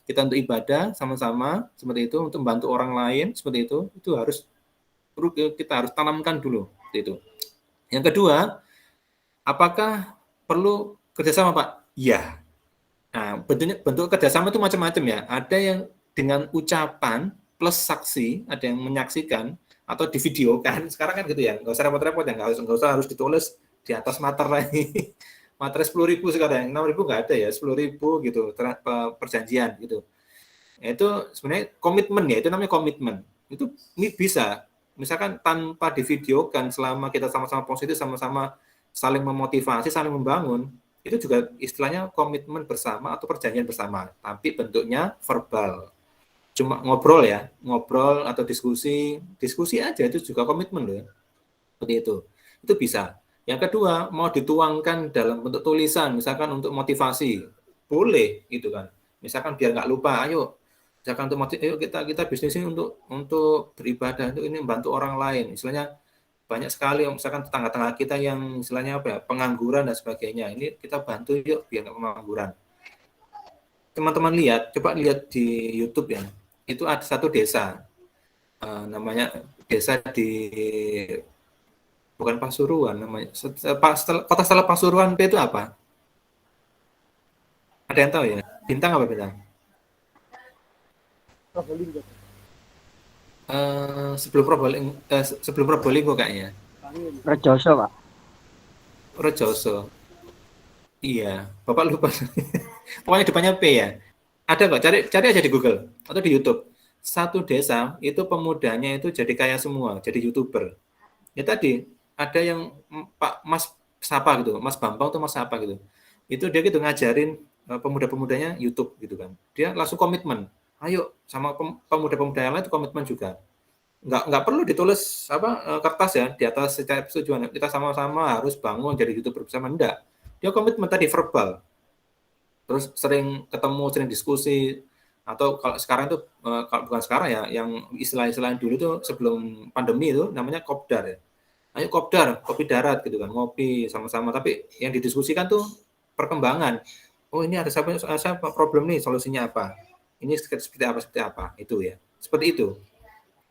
Speaker 3: Kita untuk ibadah sama-sama seperti itu, untuk membantu orang lain seperti itu harus kita harus tanamkan dulu seperti itu. Yang kedua, apakah perlu kerjasama Pak? Iya. Nah, bentuk kerjasama itu macam-macam ya. Ada yang dengan ucapan plus saksi, ada yang menyaksikan atau divideokan. Sekarang kan gitu ya, nggak usah repot-repot ya, nggak usah harus ditulis di atas materai. Materai 10.000 sekarang, 6.000 nggak ada ya, 10.000 gitu perjanjian gitu. Itu sebenarnya komitmen ya, itu namanya komitmen. Itu ini bisa, misalkan tanpa divideokan, selama kita sama-sama positif, sama-sama saling memotivasi, saling membangun, itu juga istilahnya komitmen bersama atau perjanjian bersama, tapi bentuknya verbal. Cuma ngobrol ya, ngobrol atau diskusi aja itu juga komitmen loh ya. Seperti itu. Itu bisa. Yang kedua, mau dituangkan dalam bentuk tulisan, misalkan untuk motivasi, boleh gitu kan. Misalkan biar nggak lupa, ayo misalkan ayo kita bisnis ini untuk beribadah, untuk ini membantu orang lain. Istilahnya banyak sekali misalkan tetangga-tetangga kita yang istilahnya apa ya, pengangguran dan sebagainya. Ini kita bantu yuk biar nggak pengangguran. Teman-teman coba lihat di YouTube ya. Itu ada satu desa, namanya desa bukan Pasuruan namanya. Kota setelah Pasuruan itu apa? Ada yang tahu ya? Bintang apa bintang?
Speaker 2: Probolinggo.
Speaker 3: Sebelum Probolinggo kayaknya.
Speaker 4: Rejoso, Pak.
Speaker 3: Rejoso. Iya, Bapak lupa. Pokoknya depannya P ya. Ada kok, cari aja di Google atau di YouTube. Satu desa itu pemudanya itu jadi kaya semua, jadi YouTuber. Ya tadi ada yang Pak Mas siapa gitu, Mas Bambang atau Mas siapa gitu. Itu dia gitu ngajarin pemuda-pemudanya YouTube gitu kan. Dia langsung komitmen. Ayo sama pemuda-pemuda yang lain itu komitmen juga. Nggak perlu ditulis kertas ya di atas secara persetujuan. Kita sama-sama harus bangun jadi YouTuber bersama, enggak. Dia komitmen tadi verbal. Terus sering ketemu, sering diskusi, atau kalau sekarang itu kalau bukan sekarang ya, yang istilah-istilah dulu itu sebelum pandemi itu namanya kopdar ya. Ayo kopdar, kopi darat gitu kan, ngopi sama-sama. Tapi yang didiskusikan tuh perkembangan. Oh ini ada siapa problem nih, solusinya apa? Ini seperti apa? Itu ya. Seperti itu.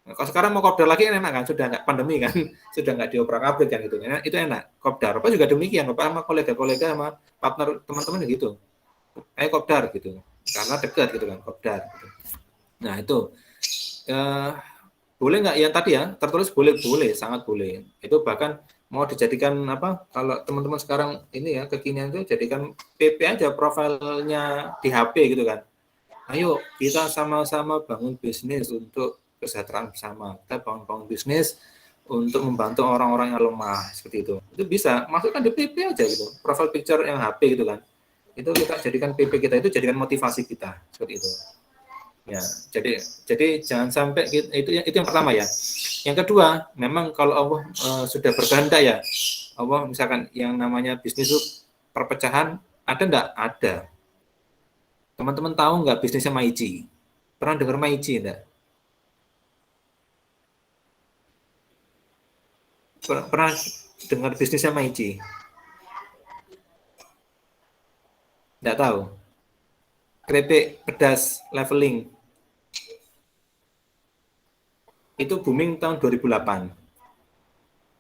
Speaker 3: Nah, kalau sekarang mau kopdar lagi enak kan, sudah nggak pandemi kan, sudah nggak diobrak-abrik kan gitu. Itu enak. Kopdar. Bapak juga demikian, Bapak sama kolega-kolega sama partner teman-teman gitu. Ayo kopdar gitu. Karena dekat gitu kan, kopdar. Gitu. Nah itu boleh nggak ya tadi ya tertulis boleh, sangat boleh. Itu bahkan mau dijadikan apa? Kalau teman-teman sekarang ini ya kekinian itu jadikan PP aja profilnya di HP gitu kan. Ayo kita sama-sama bangun bisnis untuk kesejahteraan bersama. Kita bangun bisnis untuk membantu orang-orang yang lemah seperti itu. Itu bisa masukkan di PP aja gitu. Profile picture yang HP gitu kan. Itu kita jadikan PP kita itu jadikan motivasi kita seperti itu. Ya, jadi jangan sampai itu yang pertama ya. Yang kedua, memang kalau Allah sudah berkehendak ya. Allah misalkan yang namanya bisnis itu perpecahan ada enggak? Ada. Teman-teman tahu nggak bisnisnya Maiji? Pernah dengar Maiji enggak? Pernah dengar bisnisnya Maiji? Enggak tahu. Keripik pedas leveling. Itu booming tahun 2008.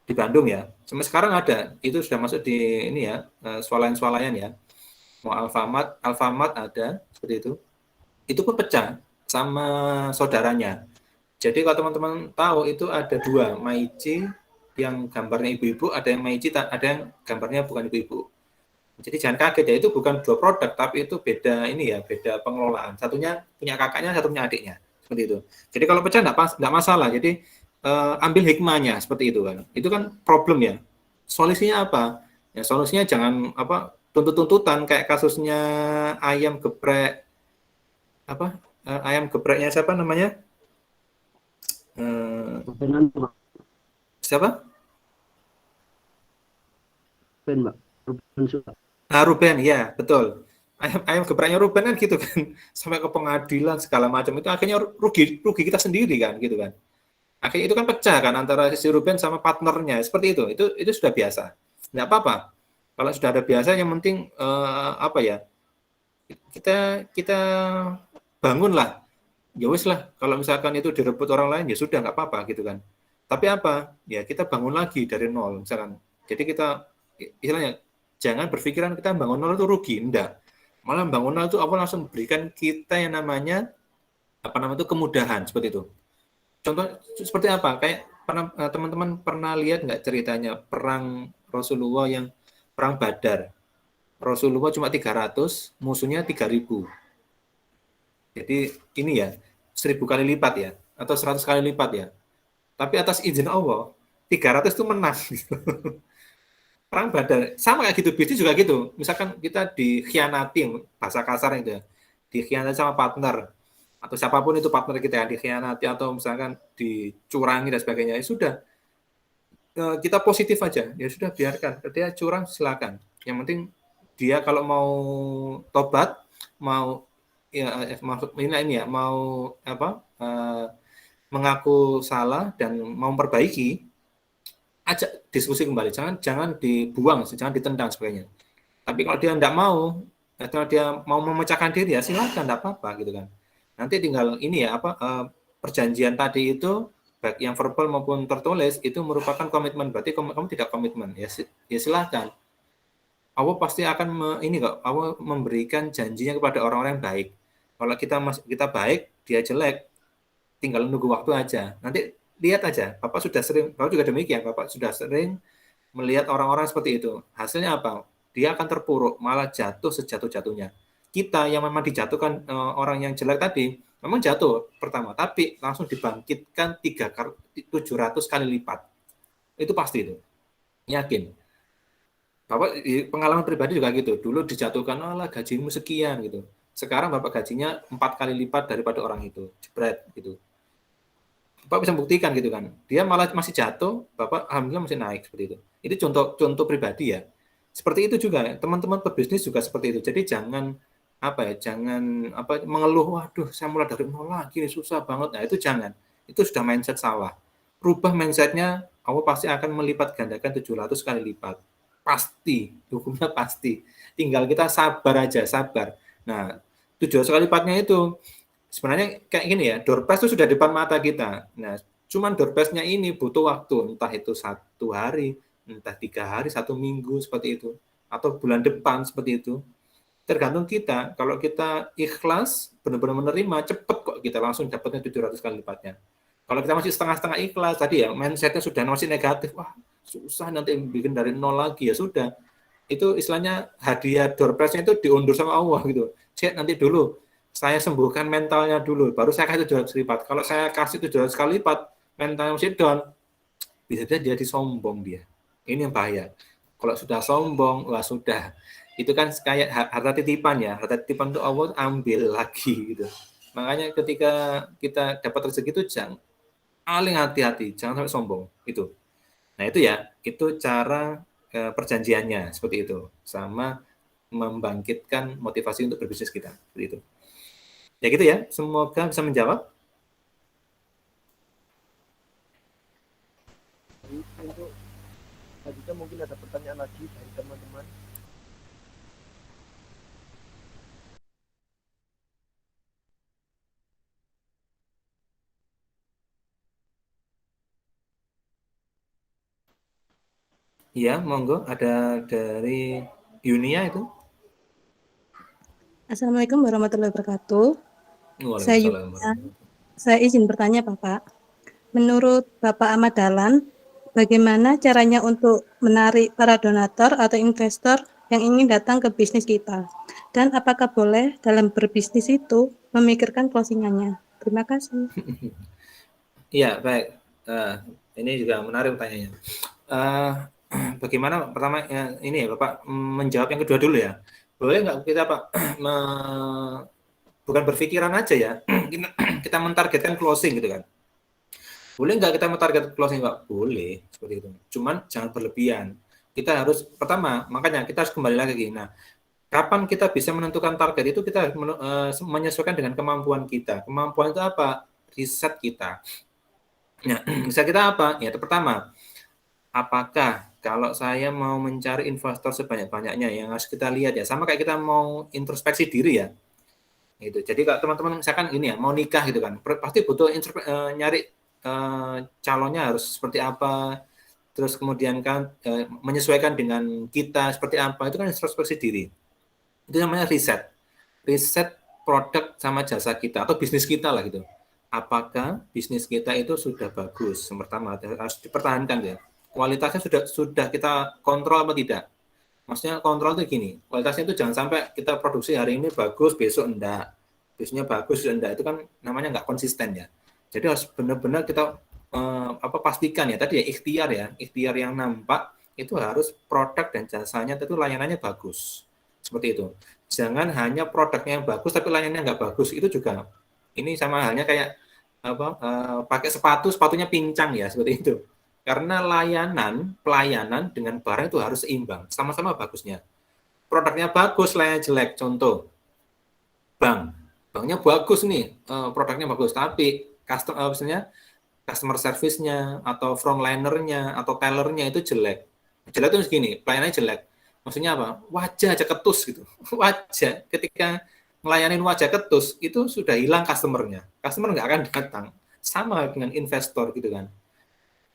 Speaker 3: Di Bandung ya. Sampai sekarang ada. Itu sudah masuk di ini ya, swalayan-swalayan ya. Mau Alfamart ada seperti itu. Itu pun pecah sama saudaranya. Jadi kalau teman-teman tahu itu ada dua, Maiji yang gambarnya ibu-ibu, ada yang Maiji, ada yang gambarnya bukan ibu-ibu. Jadi jangan kaget ya, itu bukan dua produk, tapi itu beda ini ya, beda pengelolaan. Satunya punya kakaknya, satu punya adiknya, seperti itu. Jadi kalau pecah enggak masalah. Jadi ambil hikmahnya seperti itu kan. Itu kan problem ya. Solusinya apa? Ya solusinya jangan tuntut-tuntutan kayak kasusnya ayam geprek ayam gepreknya siapa namanya? Siapa?
Speaker 4: Mbak.
Speaker 3: Nah, Ruben, ya betul. Ayam gebraknya Ruben kan gitu kan, sampai ke pengadilan segala macam itu akhirnya rugi kita sendiri kan gitu kan. Akhirnya itu kan pecah kan antara si Ruben sama partnernya seperti itu. Itu sudah biasa. Nggak apa-apa. Kalau sudah ada biasa, yang penting apa ya? Kita kita bangunlah. Ya wis lah. Kalau misalkan itu direbut orang lain ya sudah nggak apa-apa gitu kan. Tapi apa? Ya kita bangun lagi dari nol misalkan. Jadi kita istilahnya jangan berpikiran kita bangun nol itu rugi, enggak. Malah bangun nol itu Allah langsung berikan kita yang namanya apa namanya itu kemudahan seperti itu. Contoh seperti apa? Kayak teman-teman pernah lihat nggak ceritanya perang Rasulullah yang perang Badar? Rasulullah cuma 300, musuhnya 3.000. Jadi ini ya 1.000 kali lipat ya, atau 100 kali lipat ya. Tapi atas izin Allah 300 itu menang. Perang Badar sama kayak gitu, bisnis juga gitu. Misalkan kita dikhianati, bahasa kasar itu ya, dikhianati sama partner atau siapapun itu partner kita yang dikhianati atau misalkan dicurangi dan sebagainya, ya sudah kita positif aja, ya sudah biarkan dia curang silakan. Yang penting dia kalau mau tobat, mau ya maksud ini ya mau apa mengaku salah dan mau memperbaiki, ajak diskusi kembali, jangan dibuang, jangan ditendang sebagainya. Tapi kalau dia tidak mau atau dia mau memecahkan diri ya silakan, tidak apa-apa gitu kan. Nanti tinggal ini ya perjanjian tadi itu baik yang verbal maupun tertulis itu merupakan komitmen, berarti kamu tidak komitmen ya silakan. Allah pasti akan ini kok, Allah memberikan janjinya kepada orang-orang yang baik. Kalau kita baik, dia jelek, tinggal nunggu waktu aja. Nanti lihat aja, Bapak juga demikian, Bapak sudah sering melihat orang-orang seperti itu. Hasilnya apa? Dia akan terpuruk, malah jatuh sejatuh-jatuhnya. Kita yang memang dijatuhkan orang yang jelek tadi, memang jatuh pertama, tapi langsung dibangkitkan 700 kali lipat. Itu pasti itu. Yakin. Bapak pengalaman pribadi juga gitu. Dulu dijatuhkan, alah gajimu sekian gitu. Sekarang Bapak gajinya 4 kali lipat daripada orang itu. Jebret gitu. Bapak bisa buktikan gitu kan. Dia malah masih jatuh, Bapak alhamdulillah masih naik seperti itu. Itu contoh pribadi ya. Seperti itu juga teman-teman pebisnis juga seperti itu. Jadi jangan mengeluh, waduh saya mulai dari nol lagi nih, susah banget. Nah itu jangan. Itu sudah mindset salah. Rubah mindsetnya, Allah pasti akan melipat gandakan 700 kali lipat. Pasti, hukumnya pasti. Tinggal kita sabar aja, sabar. Nah, 700 kali lipatnya itu sebenarnya kayak gini ya, door prize itu sudah di depan mata kita. Nah, cuman door prize-nya ini butuh waktu, entah itu 1 hari, entah 3 hari, 1 minggu seperti itu, atau bulan depan seperti itu. Tergantung kita. Kalau kita ikhlas, benar-benar menerima, cepet kok kita langsung dapatnya 700 kali lipatnya. Kalau kita masih setengah-setengah ikhlas, tadi ya, mindset-nya sudah masih negatif, wah susah nanti bikin dari nol lagi, ya sudah. Itu istilahnya hadiah door prize-nya itu diundur sama Allah gitu. Cek nanti dulu, saya sembuhkan mentalnya dulu, baru saya kasih 700 lipat. Kalau saya kasih 700 kali lipat, mentalnya masih down, bisa jadi sombong dia. Ini yang bahaya. Kalau sudah sombong, wah sudah. Itu kan kayak harta titipan ya. Harta titipan itu Allah ambil lagi gitu. Makanya ketika kita dapat rezeki itu jangan paling hati-hati, jangan sampai sombong. Itu. Nah itu ya, itu cara perjanjiannya seperti itu. Sama membangkitkan motivasi untuk berbisnis kita. Seperti itu. Ya gitu ya, semoga bisa menjawab.
Speaker 2: Untuk selanjutnya mungkin ada pertanyaan lagi dari teman-teman.
Speaker 3: Iya, monggo. Ada dari Yunia itu.
Speaker 5: Assalamualaikum warahmatullahi wabarakatuh.
Speaker 3: Waalaikumsalam.
Speaker 5: Saya izin bertanya, Bapak. Menurut Bapak Ahmad Dahlan, bagaimana caranya untuk menarik para donatur atau investor yang ingin datang ke bisnis kita? Dan apakah boleh dalam berbisnis itu memikirkan closingannya? Terima kasih.
Speaker 3: Iya, baik. Ini juga menarik pertanyaannya. Bagaimana pertama ini ya Bapak menjawab yang kedua dulu ya. Boleh nggak kita Pak bukan berpikiran aja ya, kita mentargetkan closing gitu kan. Boleh nggak kita mentarget closing Pak? Boleh, seperti itu. Cuman jangan berlebihan. kita harus pertama, makanya kita harus kembali lagi. Nah, kapan kita bisa menentukan target itu kita menyesuaikan dengan kemampuan kita. Kemampuan itu apa? Riset kita. Nah, riset kita apa? Ya, itu pertama, apakah kalau saya mau mencari investor sebanyak-banyaknya, yang harus kita lihat ya, sama kayak kita mau introspeksi diri ya. Gitu. Jadi kalau teman-teman misalkan ini ya, mau nikah gitu kan, pasti butuh nyari calonnya harus seperti apa, terus kemudian kan menyesuaikan dengan kita seperti apa, itu kan introspeksi diri. Itu namanya riset produk sama jasa kita atau bisnis kita lah gitu. Apakah bisnis kita itu sudah bagus? Yang pertama harus dipertahankan ya. Kualitasnya sudah kita kontrol apa tidak? Maksudnya kontrol itu gini, kualitasnya itu jangan sampai kita produksi hari ini bagus, besok enggak. Besoknya bagus, enggak. Itu kan namanya enggak konsisten ya. Jadi harus benar-benar kita pastikan ya, tadi ya ikhtiar yang nampak itu harus produk dan jasanya itu layanannya bagus. Seperti itu. Jangan hanya produknya yang bagus tapi layanannya enggak bagus. Itu juga ini sama halnya kayak pakai sepatunya pincang ya, seperti itu. Karena pelayanan dengan barang itu harus seimbang, sama-sama bagusnya. Produknya bagus, layanannya jelek. Contoh, banknya bagus nih, produknya bagus, tapi customer service-nya atau frontliner-nya atau tellernya itu jelek. Jelek itu segini, pelayanannya jelek. Maksudnya apa? Wajah aja ketus gitu. Wajah, ketika ngelayanin wajah ketus, itu sudah hilang customer-nya. Customer nggak akan datang. Sama dengan investor gitu kan.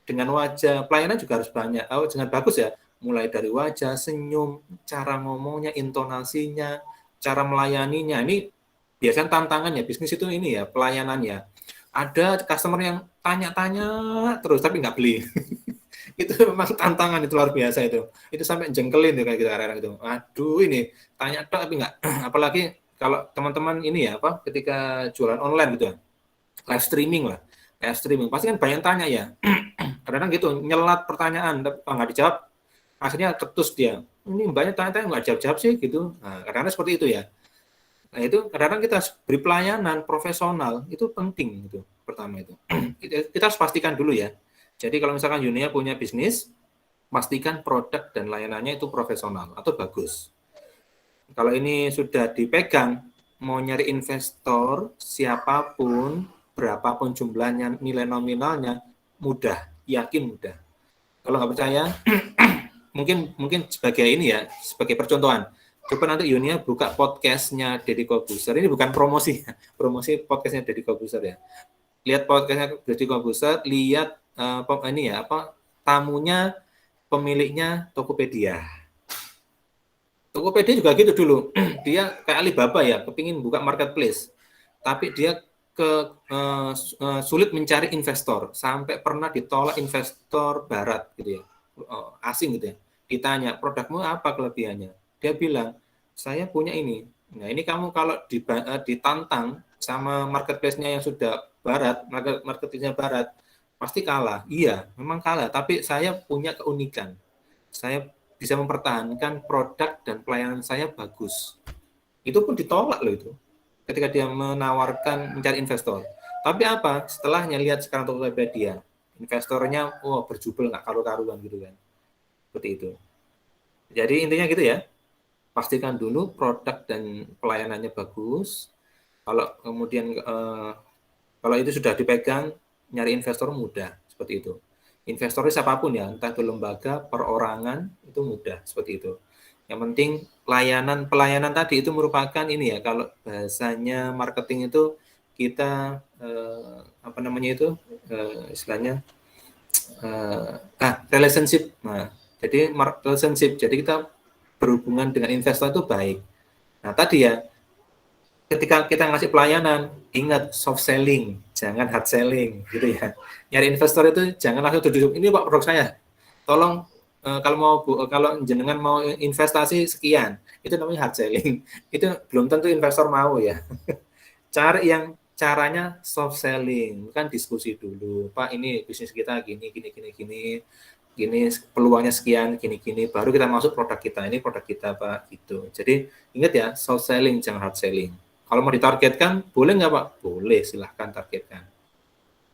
Speaker 3: Dengan wajah, pelayanan juga harus banyak. Dengan bagus ya, mulai dari wajah, senyum, cara ngomongnya, intonasinya, cara melayaninya. Ini biasanya tantangannya, bisnis itu ini ya, pelayanannya. Ada customer yang tanya-tanya terus, tapi nggak beli. Itu memang tantangan, itu luar biasa itu. Itu sampai jengkelin tuh kayak gitu kadang-kadang gitu. Aduh ini, tanya tapi nggak. Apalagi kalau teman-teman ini ya, ketika jualan online gitu ya, live streaming, pasti kan banyak tanya ya. Kadang-kadang gitu, nyelat pertanyaan, nggak dijawab, akhirnya ketus dia. Ini banyak tanya-tanya, nggak jawab-jawab sih, gitu. Nah, kadang-kadang seperti itu ya. Nah, itu kadang-kadang kita beri pelayanan profesional, itu penting, gitu, pertama itu. Kita harus pastikan dulu ya. Jadi kalau misalkan Yunia punya bisnis, pastikan produk dan layanannya itu profesional atau bagus. Kalau ini sudah dipegang, mau nyari investor, siapapun, berapapun jumlahnya, nilai nominalnya, mudah. Yakin mudah. Kalau nggak percaya, mungkin sebagai ini ya, sebagai percontohan. Coba nanti Yunia buka podcastnya Deddy Corbuzier. Ini bukan promosi podcastnya Deddy Corbuzier ya. Lihat podcastnya Deddy Corbuzier, lihat tamunya, pemiliknya Tokopedia. Tokopedia juga gitu dulu. Dia kayak Alibaba ya, kepingin buka marketplace. Tapi dia sulit mencari investor, sampai pernah ditolak investor barat gitu ya, asing gitu ya. Ditanya, produkmu apa kelebihannya? Dia bilang, saya punya ini. Nah ini kamu kalau ditantang sama marketplace-nya yang sudah barat, marketplace-nya barat, pasti kalah. Iya, memang kalah, tapi saya punya keunikan. Saya bisa mempertahankan produk dan pelayanan saya bagus. Itu pun ditolak loh itu, ketika dia menawarkan mencari investor. Tapi apa? Setelahnya lihat sekarang Tokopedia, investornya berjubel nggak karu-karuan gitu kan. Seperti itu. Jadi intinya gitu ya. Pastikan dulu produk dan pelayanannya bagus. Kalau kemudian kalau itu sudah dipegang, nyari investor mudah seperti itu. Investornya siapapun ya, entah itu lembaga, perorangan, itu mudah seperti itu. Yang penting pelayanan tadi itu merupakan ini ya, kalau bahasanya marketing itu kita istilahnya relationship. Nah, jadi relationship. Jadi kita berhubungan dengan investor itu baik. Nah, tadi ya, ketika kita ngasih pelayanan, ingat soft selling, jangan hard selling gitu ya. Nyari investor itu jangan langsung duduk, ini Pak produk saya. Tolong kalau jenengan mau investasi sekian, itu namanya hard selling. Itu belum tentu investor mau ya. Cari yang caranya soft selling, kan diskusi dulu. Pak, ini bisnis kita gini, peluangnya sekian, gini, baru kita masuk produk kita. Ini produk kita, Pak, gitu. Jadi ingat ya, soft selling, jangan hard selling. Kalau mau ditargetkan, boleh nggak Pak? Boleh, silahkan targetkan.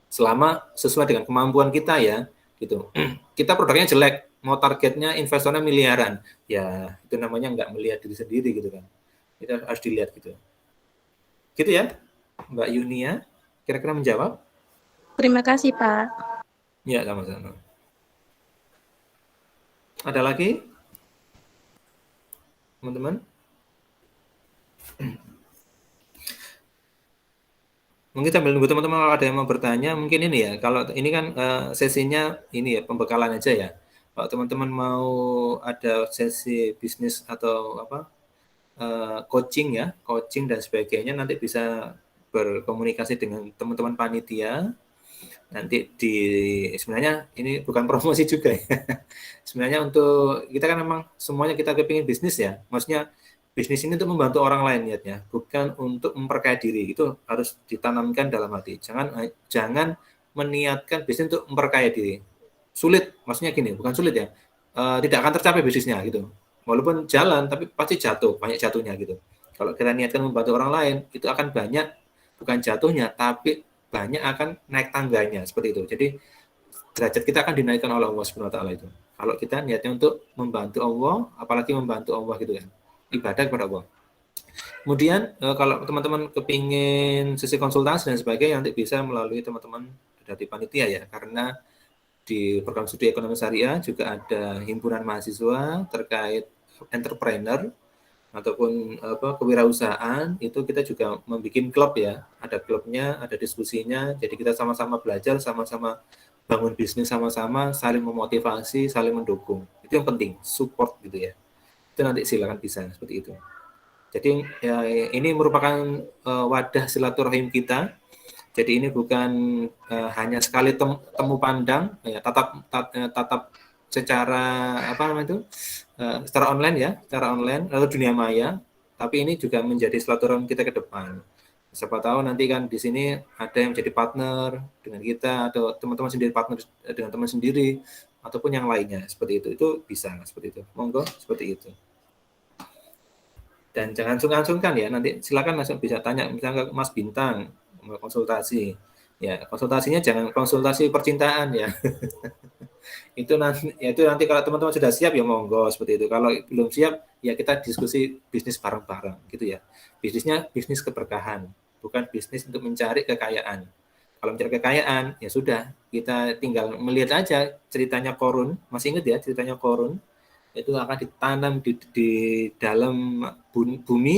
Speaker 3: Selama sesuai dengan kemampuan kita ya, gitu. Kita produknya jelek, mau targetnya investornya miliaran, ya itu namanya nggak melihat diri sendiri gitu kan. Itu harus dilihat gitu. Gitu ya, Mbak Yunia, kira-kira menjawab?
Speaker 5: Terima kasih, Pak.
Speaker 3: Ya, sama-sama. Ada lagi, teman-teman? Mungkin sambil nunggu teman-teman kalau ada yang mau bertanya, mungkin ini ya. Kalau ini kan sesinya ini ya pembekalan aja ya. Kalau teman-teman mau ada sesi bisnis atau apa coaching ya, coaching dan sebagainya, nanti bisa berkomunikasi dengan teman-teman panitia. Nanti sebenarnya ini bukan promosi juga ya. Sebenarnya untuk kita kan memang semuanya kita kepingin bisnis ya. Maksudnya bisnis ini untuk membantu orang lain niatnya, bukan untuk memperkaya diri. Itu harus ditanamkan dalam hati. Jangan meniatkan bisnis untuk memperkaya diri. Sulit, maksudnya gini, bukan sulit ya. Tidak akan tercapai bisnisnya gitu. Walaupun jalan, tapi pasti jatuh, banyak jatuhnya gitu. Kalau kita niatkan membantu orang lain, itu akan banyak, bukan jatuhnya, tapi banyak akan naik tangganya, seperti itu. Jadi derajat kita akan dinaikkan oleh Allah Subhanahu wa taala itu. Kalau kita niatnya untuk membantu Allah, apalagi membantu Allah gitu kan. Ibadah kepada Allah. Kemudian kalau teman-teman kepingin sesi konsultasi dan sebagainya nanti bisa melalui teman-teman dari panitia ya, karena di program studi ekonomi syariah juga ada himpunan mahasiswa terkait entrepreneur ataupun kewirausahaan, itu kita juga membuat klub ya, ada klubnya, ada diskusinya, jadi kita sama-sama belajar, sama-sama bangun bisnis sama-sama, saling memotivasi, saling mendukung. Itu yang penting, support gitu ya. Itu nanti silakan bisa seperti itu. Jadi ya, ini merupakan wadah silaturahim kita. Jadi ini bukan hanya sekali temu pandang, ya, tatap secara apa namanya itu, secara online ya, secara online atau dunia maya. Tapi ini juga menjadi silaturahim kita ke depan. Siapa tahu nanti kan di sini ada yang jadi partner dengan kita atau teman-teman sendiri partner dengan teman sendiri ataupun yang lainnya seperti itu bisa seperti itu. Monggo seperti itu. Dan jangan sungkan-sungkan ya, nanti silakan langsung bisa tanya misalnya ke Mas Bintang mau konsultasi. Ya, konsultasinya jangan konsultasi percintaan ya. itu nanti kalau teman-teman sudah siap ya monggo seperti itu. Kalau belum siap ya kita diskusi bisnis bareng-bareng gitu ya. Bisnisnya bisnis keberkahan, bukan bisnis untuk mencari kekayaan. Kalau mencari kekayaan ya sudah, kita tinggal melihat aja ceritanya Korun. Masih ingat ya ceritanya Korun? Itu akan ditanam di dalam bumi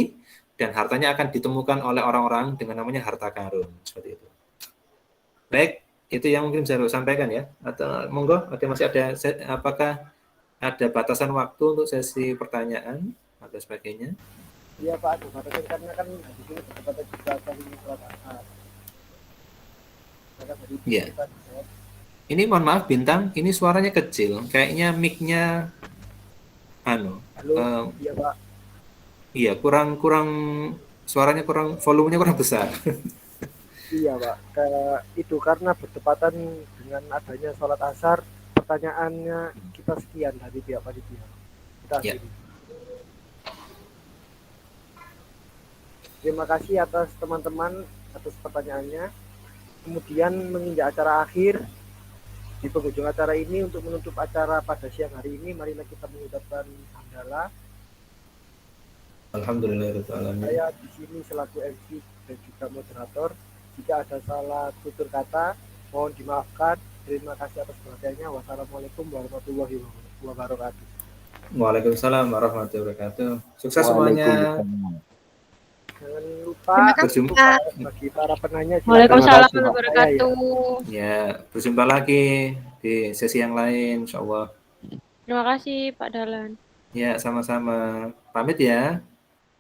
Speaker 3: dan hartanya akan ditemukan oleh orang-orang dengan namanya harta karun seperti itu. Baik, itu yang mungkin bisa saya sampaikan ya. Atau monggo, masih ada, apakah ada batasan waktu untuk sesi pertanyaan atau sebagainya?
Speaker 2: Iya Pak, ada batasan karena kan di sini berkata juga dari perasaan.
Speaker 3: Iya. Ini mohon maaf Bintang, ini suaranya kecil, kayaknya mic-nya
Speaker 2: Halo, iya Pak.
Speaker 3: Iya, kurang suaranya kurang, volumenya kurang besar.
Speaker 2: Iya Pak, itu karena bertepatan dengan adanya sholat asar, pertanyaannya kita sekian dari pihak panitia. Kita akhiri. Terima kasih atas teman-teman atas pertanyaannya. Kemudian menginjak acara akhir, di penghujung acara ini untuk menutup acara pada siang hari ini, marilah kita mengucapkan hamdalah.
Speaker 3: Alhamdulillahirrahmanirrahim.
Speaker 2: Saya di sini selaku MC dan juga moderator. Jika ada salah tutur kata, mohon dimaafkan. Terima kasih atas perhatiannya. Wassalamualaikum warahmatullahi wabarakatuh.
Speaker 3: Waalaikumsalam warahmatullahi wabarakatuh. Sukses semuanya.
Speaker 2: Jangan lupa
Speaker 3: berjumpa
Speaker 2: bagi para penanya.
Speaker 6: Waalaikumsalam warahmatullahi wabarakatuh.
Speaker 3: Ya, berjumpa lagi di sesi yang lain, insyaallah.
Speaker 6: Terima kasih Pak Dahlan.
Speaker 3: Ya, sama-sama. Pamit ya.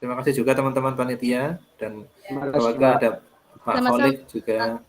Speaker 3: Terima kasih juga teman-teman panitia dan keluarga, ada Pak Khalid juga.